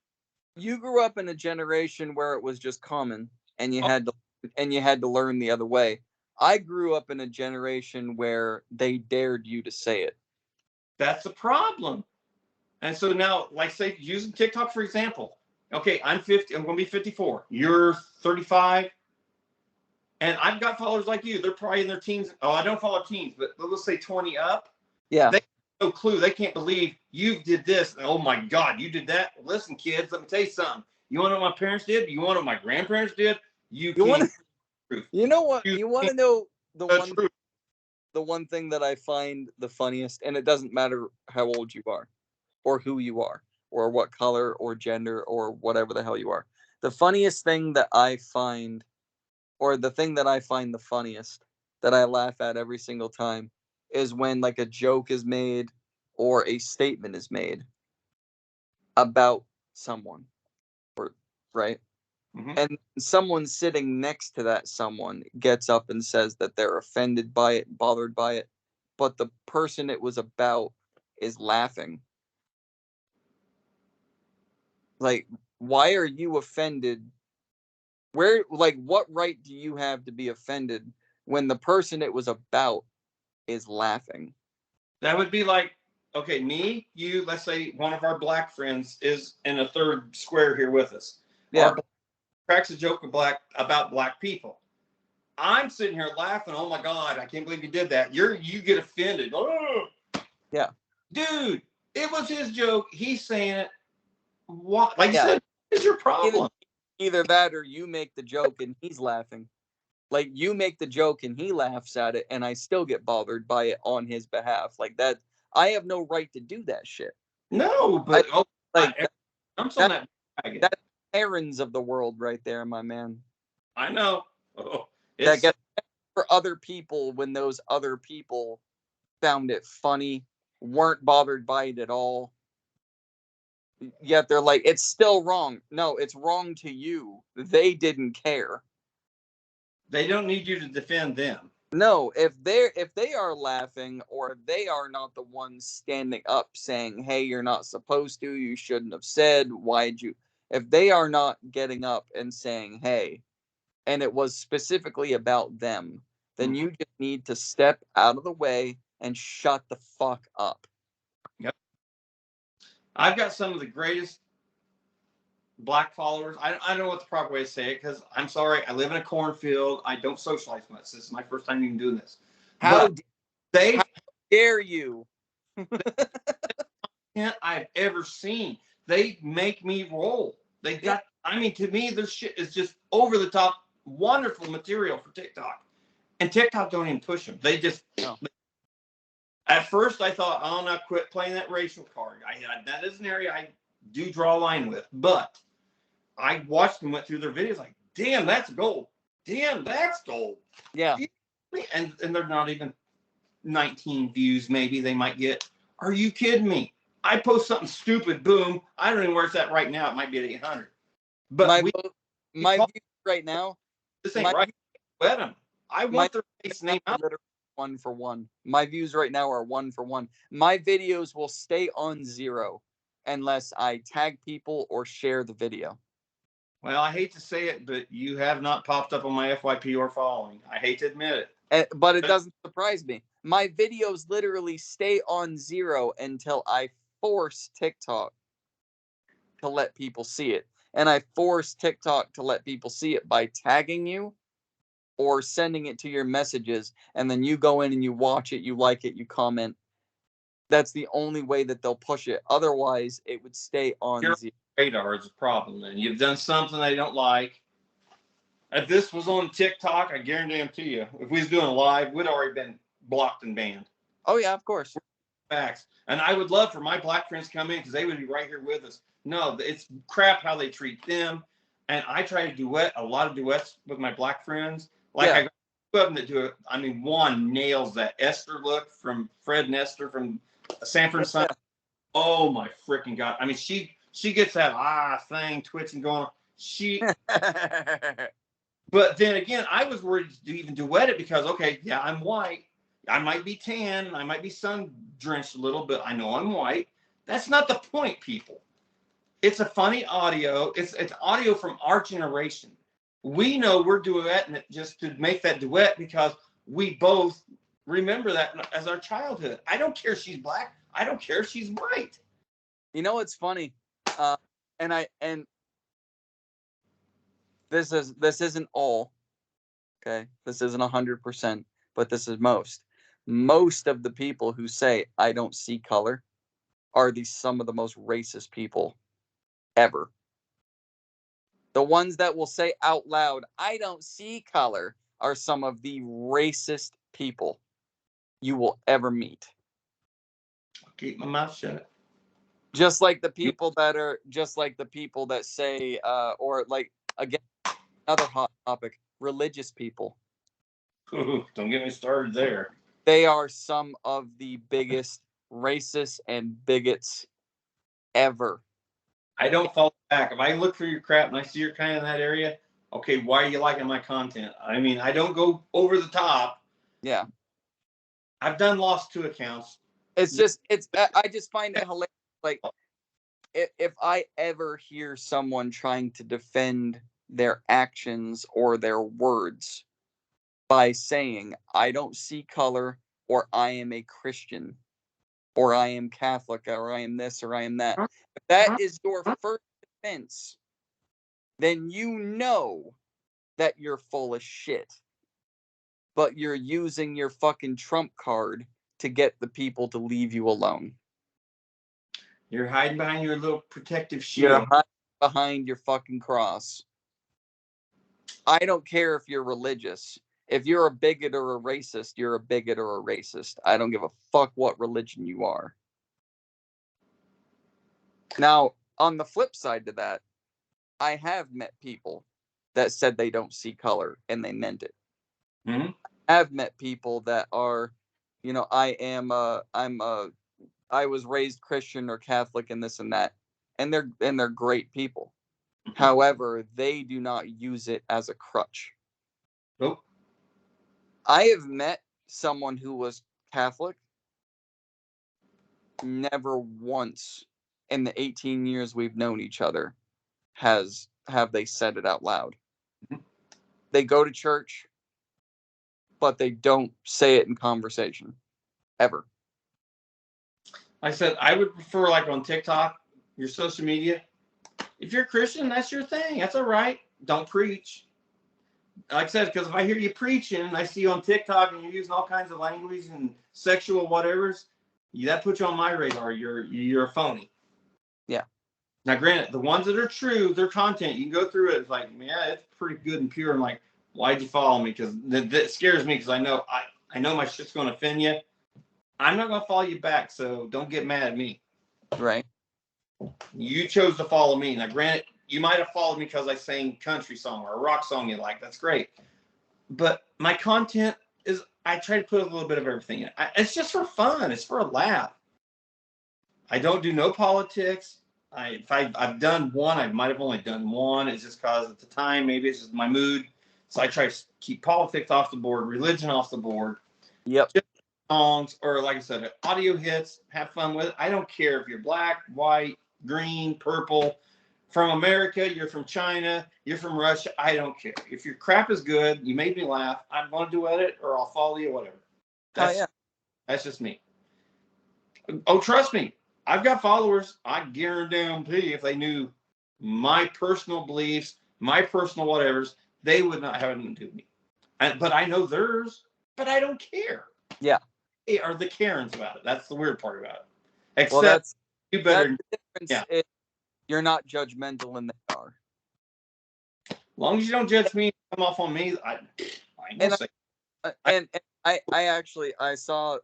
You grew up in a generation where it was just common, and you had to learn the other way. I grew up in a generation where they dared you to say it. That's the problem. And so now, like say, using TikTok, for example. Okay, I'm 50. I'm going to be 54. You're 35. And I've got followers like you. They're probably in their teens. Oh, I don't follow teens, but let's say 20 up. Yeah. They have no clue. They can't believe you did this. Oh, my God, you did that. Listen, kids, let me tell you something. You want to know what my parents did? You want to know what my grandparents did? You know what? You want to know the one thing that I find the funniest, and it doesn't matter how old you are or who you are or what color or gender or whatever the hell you are. The funniest thing that I find, or the thing that I find the funniest, that I laugh at every single time, is when like a joke is made or a statement is made about someone, right? Mm-hmm. And someone sitting next to that someone gets up and says that they're offended by it, bothered by it, but the person it was about is laughing. Like, why are you offended? What right do you have to be offended when the person it was about is laughing? That would be like, okay, me, you, let's say one of our black friends is in a third square here with us. Yeah. Our cracks a joke about black people. I'm sitting here laughing. Oh my God, I can't believe you did that. You get offended. Oh. Yeah. Dude, it was his joke. He's saying it. What? Like you said, what is your problem? Either that or you make the joke and he's laughing. Like, you make the joke and he laughs at it, and I still get bothered by it on his behalf. Like that, I have no right to do that shit. No, but I'm on that. That's errands of the world right there, my man. I know. Oh, that gets for other people when those other people found it funny, weren't bothered by it at all. Yet they're like, it's still wrong. No, it's wrong to you. They didn't care. They don't need you to defend them. No, if they are laughing, or they are not the ones standing up saying, hey, you're not supposed to, you shouldn't have said, why'd you, if they are not getting up and saying, hey, and it was specifically about them, then you just need to step out of the way and shut the fuck up. Yep. I've got some of the greatest black followers. I don't know what the proper way to say it, because I'm sorry, I live in a cornfield. I don't socialize much. This is my first time even doing this. How dare you? I've ever seen. They make me roll. They got, I mean, to me, this shit is just over the top, wonderful material for TikTok. And TikTok don't even push them. They just, at first I thought, oh, no, quit playing that racial card. That is an area I do draw a line with. But I watched them, went through their videos, like, damn, that's gold. Damn, that's gold. Yeah. And they're not even 19 views, maybe they might get. Are you kidding me? I post something stupid, boom. I don't even know where it's at right now. It might be at 800. But my views right now, this ain't right. Let them. I want their face name out. 1 for 1. My views right now are 1 for 1. My videos will stay on 0 unless I tag people or share the video. Well, I hate to say it, but you have not popped up on my FYP or following. I hate to admit it. But it doesn't surprise me. My videos literally stay on 0 until I force TikTok to let people see it. And I force TikTok to let people see it by tagging you or sending it to your messages. And then you go in and you watch it, you like it, you comment. That's the only way that they'll push it. Otherwise, it would stay on 0. Radar is a problem. Then you've done something they don't like. If this was on TikTok, I guarantee to you, if we was doing a live, we'd already been blocked and banned. Oh yeah, of course. Facts. And I would love for my black friends to come in because they would be right here with us. No, it's crap how they treat them. And I try to duet a lot of duets with my black friends. Like I got two of them that do it. I mean, one nails that Esther look from Fred and Esther from Sanford and Son. Oh my freaking God. I mean, she gets that thing twitching going on. But then again, I was worried to even duet it because, okay, yeah, I'm white. I might be tan. I might be sun drenched a little, but I know I'm white. That's not the point, people. It's a funny audio. It's audio from our generation. We know we're duetting it just to make that duet because we both remember that as our childhood. I don't care if she's black. I don't care if she's white. You know what's funny? And this isn't all, okay? This isn't 100%, but this is most. Most of the people who say I don't see color are some of the most racist people ever. The ones that will say out loud, I don't see color, are some of the racist people you will ever meet. I'll keep my mouth shut. Just like the people that say, or like, again, another hot topic, religious people. Ooh, don't get me started there. They are some of the biggest racists and bigots ever. I don't fall back. If I look through your crap and I see you're kind of in that area, okay, why are you liking my content? I mean, I don't go over the top. Yeah. I've lost 2 accounts. I just find it hilarious. Like, if I ever hear someone trying to defend their actions or their words by saying, I don't see color, or I am a Christian, or I am Catholic, or I am this, or I am that, if that is your first defense, then you know that you're full of shit. But you're using your fucking trump card to get the people to leave you alone. You're hiding behind your little protective shield. You're hiding behind your fucking cross. I don't care if you're religious. If you're a bigot or a racist, you're a bigot or a racist. I don't give a fuck what religion you are. Now, on the flip side to that, I have met people that said they don't see color and they meant it. Mm-hmm. I've met people that are, I was raised Christian or Catholic and this and that, and they're great people. However, they do not use it as a crutch. Nope. I have met someone who was Catholic. Never once in the 18 years we've known each other have they said it out loud. Mm-hmm. They go to church, but they don't say it in conversation ever. I said I would prefer, like, on TikTok, your social media. If you're a Christian, that's your thing. That's all right. Don't preach. Like I said, because if I hear you preaching and I see you on TikTok and you're using all kinds of language and sexual whatevers, that puts you on my radar. You're a phony. Yeah. Now, granted, the ones that are true, their content, you can go through it. It's like, yeah, it's pretty good and pure. I'm like, why'd you follow me? Because that scares me because I know my shit's going to offend you. I'm not going to follow you back, so don't get mad at me. Right. You chose to follow me. Now, granted, you might have followed me because I sang country song or a rock song you like. That's great. But my content is, I try to put a little bit of everything in. It's just for fun. It's for a laugh. I don't do no politics. If I've done one, I might have only done one. It's just because at the time, maybe it's just my mood. So I try to keep politics off the board, religion off the board. Yep. Just songs, or like I said, audio hits. Have fun with it. I don't care if you're black, white, green, purple, from America, you're from China, you're from Russia. I don't care. If your crap is good, you made me laugh, I'm going to duet it, or I'll follow you, whatever. That's just me. Oh, trust me. I've got followers. I guarantee if they knew my personal beliefs, my personal whatevers, they would not have anything to do with me. But I know theirs, but I don't care. Yeah. They are the Karens about it. That's the weird part about it. Except you better. The difference is you're not judgmental and they are. As long as you don't judge me, come off on me. And I actually I saw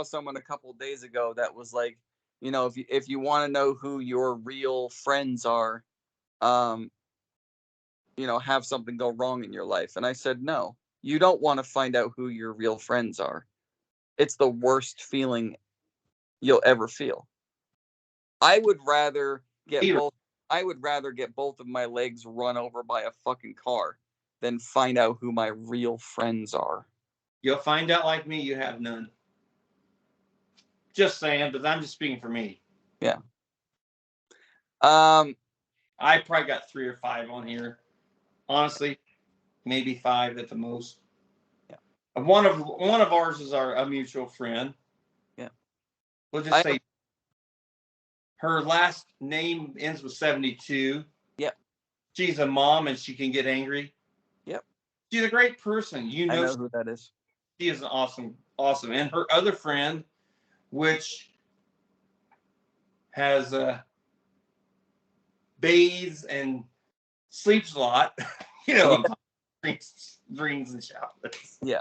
someone a couple days ago that was like, if you want to know who your real friends are, um, have something go wrong in your life. And I said, no, you don't want to find out who your real friends are. It's the worst feeling you'll ever feel. I would rather get Peter, both of my legs run over by a fucking car than find out who my real friends are. you'll find out like me, you have none. Just saying, but I'm just speaking for me. Yeah. I probably got 3 or 5 on here. Honestly, maybe 5 at the most. Yeah. One of ours is a mutual friend. Yeah. We'll just say her last name ends with 72. Yep. She's a mom and she can get angry. Yep. She's a great person. I know who that is. She is awesome. And her other friend, which has bathes and sleeps a lot, dreams and showers. Yeah.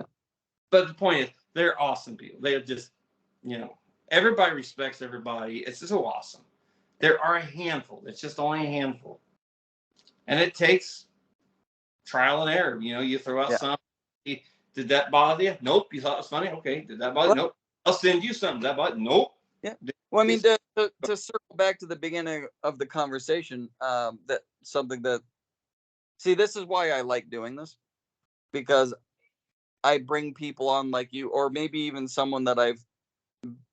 But the point is, they're awesome people. They're just, everybody respects everybody. It's so awesome. There are a handful. It's just only a handful. And it takes trial and error. You throw out something. Did that bother you? Nope. You thought it was funny? Okay. Did that bother you? Nope. I'll send you something. Did that bother you? Nope. Yeah. Well, I mean, to circle back to the beginning of the conversation, this is why I like doing this, because I bring people on like you, or maybe even someone that I've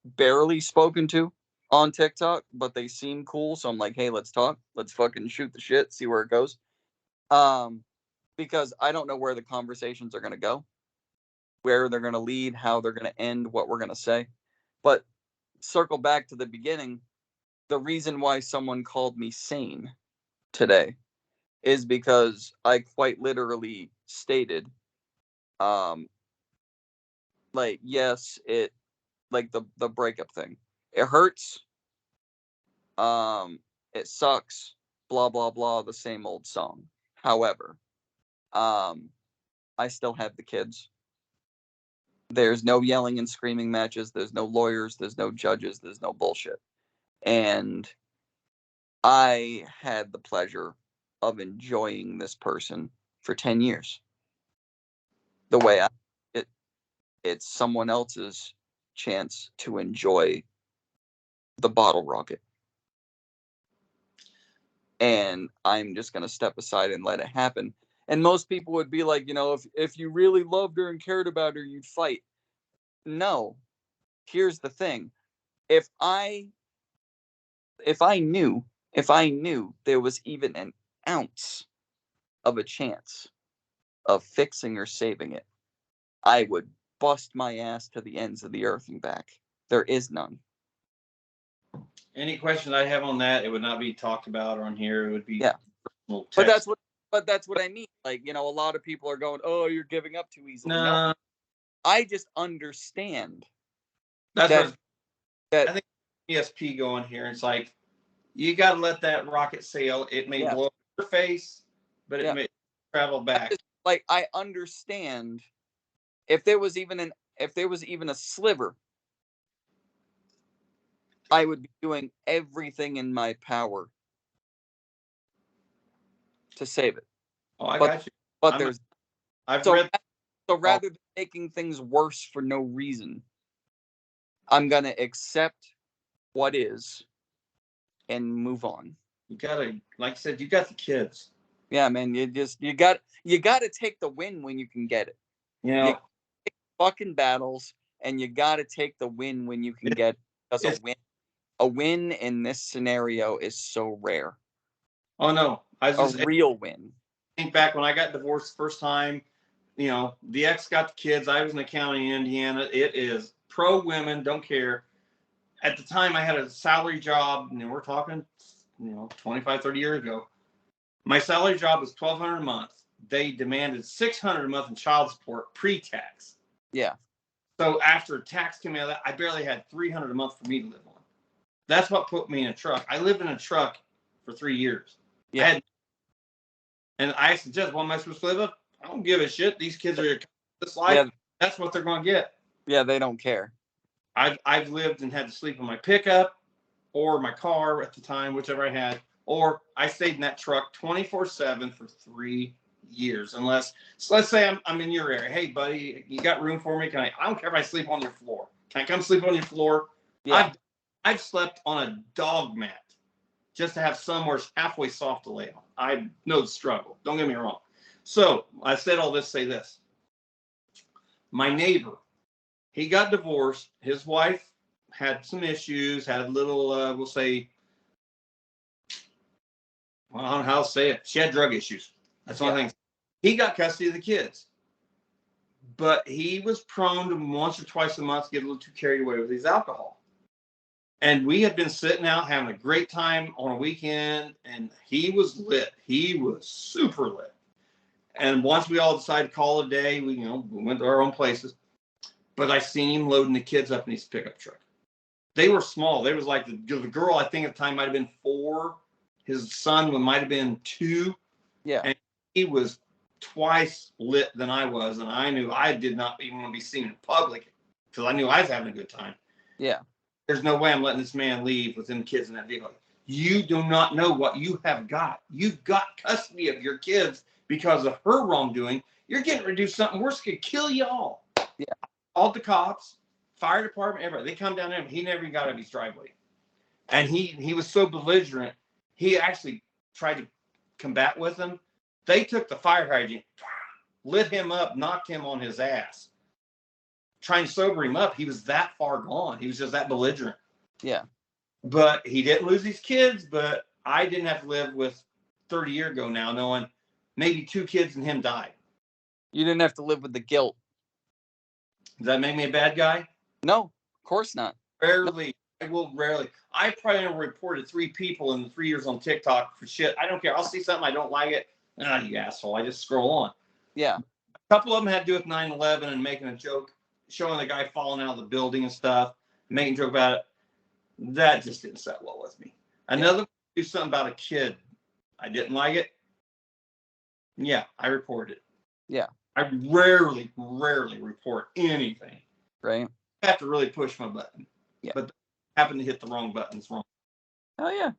barely spoken to on TikTok, but they seem cool. So I'm like, hey, let's talk. Let's fucking shoot the shit, see where it goes. Because I don't know where the conversations are going to go, where they're going to lead, how they're going to end, what we're going to say. But circle back to the beginning. The reason why someone called me sane today is because I quite literally stated, yes, it, like the breakup thing, it hurts, it sucks, blah blah blah, the same old song. However, I still have the kids. There's no yelling and screaming matches, there's no lawyers, there's no judges, there's no bullshit. And I had the pleasure of enjoying this person for 10 years. The way it's someone else's chance to enjoy the bottle rocket. And I'm just going to step aside and let it happen. And most people would be like, if you really loved her and cared about her, you'd fight. No. Here's the thing. If I knew there was even an ounce of a chance of fixing or saving it, I would bust my ass to the ends of the earth and back. There is none. Any question I have on that, it would not be talked about on here. It would be But that's what I mean. Like, a lot of people are going, "Oh, you're giving up too easily." No. I just understand. That's what I think. ESP going here. It's like you got to let that rocket sail. It may blow up your face, but it may travel back. I understand. If there was even a sliver, I would be doing everything in my power to save it. Oh, I got you. But rather than making things worse for no reason, I'm gonna accept what is and move on. You gotta, like I said, you got the kids. Yeah, man. You got to take the win when you can get it. You take fucking battles, and you got to take the win when you can get it. Because a win in this scenario is so rare. Oh no, a real win. Think back when I got divorced the first time. The ex got the kids. I was in the county in Indiana. It is pro women, don't care. At the time, I had a salary job, and we're talking, 25, 30 years ago. My salary job was $1,200 a month. They demanded $600 a month in child support pre-tax. Yeah. So after tax came out of that, I barely had $300 a month for me to live on. That's what put me in a truck. I lived in a truck for 3 years. Yeah. And I suggest, what am I supposed to live up? I don't give a shit. These kids are this life. Yeah. That's what they're going to get. Yeah, they don't care. I've lived and had to sleep in my pickup or my car at the time, whichever I had, or I stayed in that truck 24/7 for 3 years. So let's say I'm in your area. Hey, buddy, you got room for me? I don't care if I sleep on your floor. Can I come sleep on your floor? Yeah. I've slept on a dog mat just to have somewhere halfway soft to lay on. I know the struggle. Don't get me wrong. So I said all this, say this. My neighbor, he got divorced. His wife had some issues, had a little, we'll say, well, I don't know how to say it. She had drug issues. That's one thing. He got custody of the kids. But he was prone to once or twice a month get a little too carried away with his alcohol. And we had been sitting out having a great time on a weekend, and he was lit. He was super lit. And once we all decided to call it a day, we went to our own places. But I seen him loading the kids up in his pickup truck. They were small. They was like the girl, I think at the time might have been 4. His son might have been 2. Yeah. And he was twice lit than I was. And I knew I did not even want to be seen in public because I knew I was having a good time. Yeah. There's no way I'm letting this man leave with them kids in that vehicle. You do not know what you have got. You've got custody of your kids because of her wrongdoing. You're getting ready to do something worse. Could kill you all. Yeah. All the cops, fire department, everybody. They come down there. He never even got out of his driveway. And he was so belligerent. He actually tried to combat with them. They took the fire hydrant, lit him up, knocked him on his ass. Trying to sober him up. He was that far gone. He was just that belligerent. Yeah. But he didn't lose his kids, but I didn't have to live with 30 years ago now, knowing maybe 2 kids and him died. You didn't have to live with the guilt. Does that make me a bad guy? No, of course not. Rarely. I will rarely. I probably only reported 3 people in the 3 years on TikTok for shit. I don't care. I'll see something, I don't like it. Ah, you asshole. I just scroll on. Yeah. A couple of them had to do with 9/11 and making a joke, showing the guy falling out of the building and stuff, making a joke about it. That just didn't set well with me. Another do something about a kid. I didn't like it. Yeah, I reported it. Yeah. I rarely report anything. Right. I have to really push my button. Yeah. But I happen to hit the wrong buttons wrong. Oh, yeah.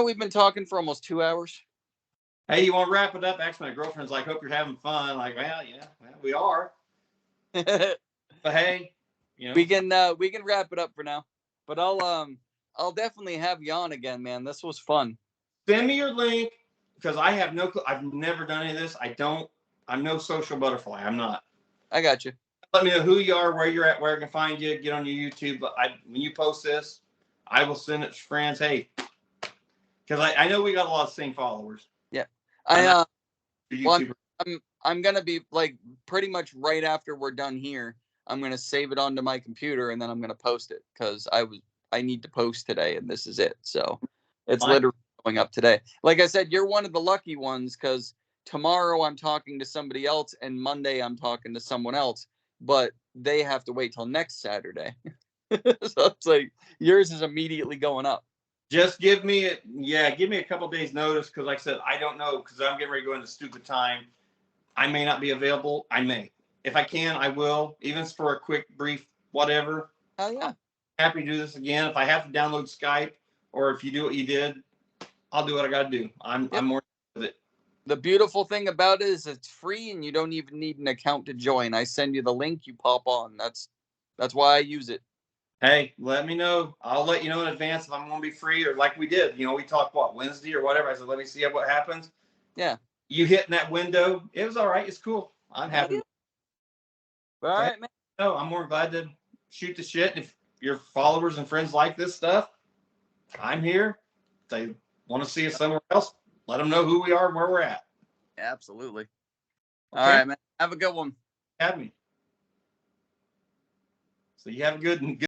We've been talking for almost 2 hours. Hey, you want to wrap it up? Actually, my girlfriend's like, hope you're having fun. Like, well, yeah, we are. But hey, we can wrap it up for now. But I'll definitely have you on again, man. This was fun. Send me your link because I have no clue. I've never done any of this. I'm no social butterfly. I'm not. I got you. Let me know who you are, where you're at, where I can find you. Get on your YouTube. But when you post this, I will send it to friends. Hey, because I know we got a lot of same followers. Yeah. I'm gonna be like pretty much right after we're done here. I'm gonna save it onto my computer and then I'm gonna post it because I need to post today and this is it. So it's literally going up today. Like I said, you're one of the lucky ones because tomorrow I'm talking to somebody else and Monday I'm talking to someone else, but they have to wait till next Saturday. So it's like yours is immediately going up. Just give me a couple days notice because like I said, I don't know because I'm getting ready to go into stupid time. I may not be available. I may. If I can, I will. Even for a quick, brief, whatever. Oh, yeah. Happy to do this again. If I have to download Skype or if you do what you did, I'll do what I got to do. I'm more with it. The beautiful thing about it is it's free and you don't even need an account to join. I send you the link, you pop on. That's why I use it. Hey, let me know. I'll let you know in advance if I'm going to be free or like we did. We talked, Wednesday or whatever. I said, let me see what happens. Yeah. You hitting that window. It was all right. It's cool. I'm happy. Yeah. All right, man. No, I'm more glad to shoot the shit. If your followers and friends like this stuff, I'm here. If they want to see us somewhere else, let them know who we are and where we're at. Absolutely. Okay. All right, man. Have a good one. Have me. So you have a good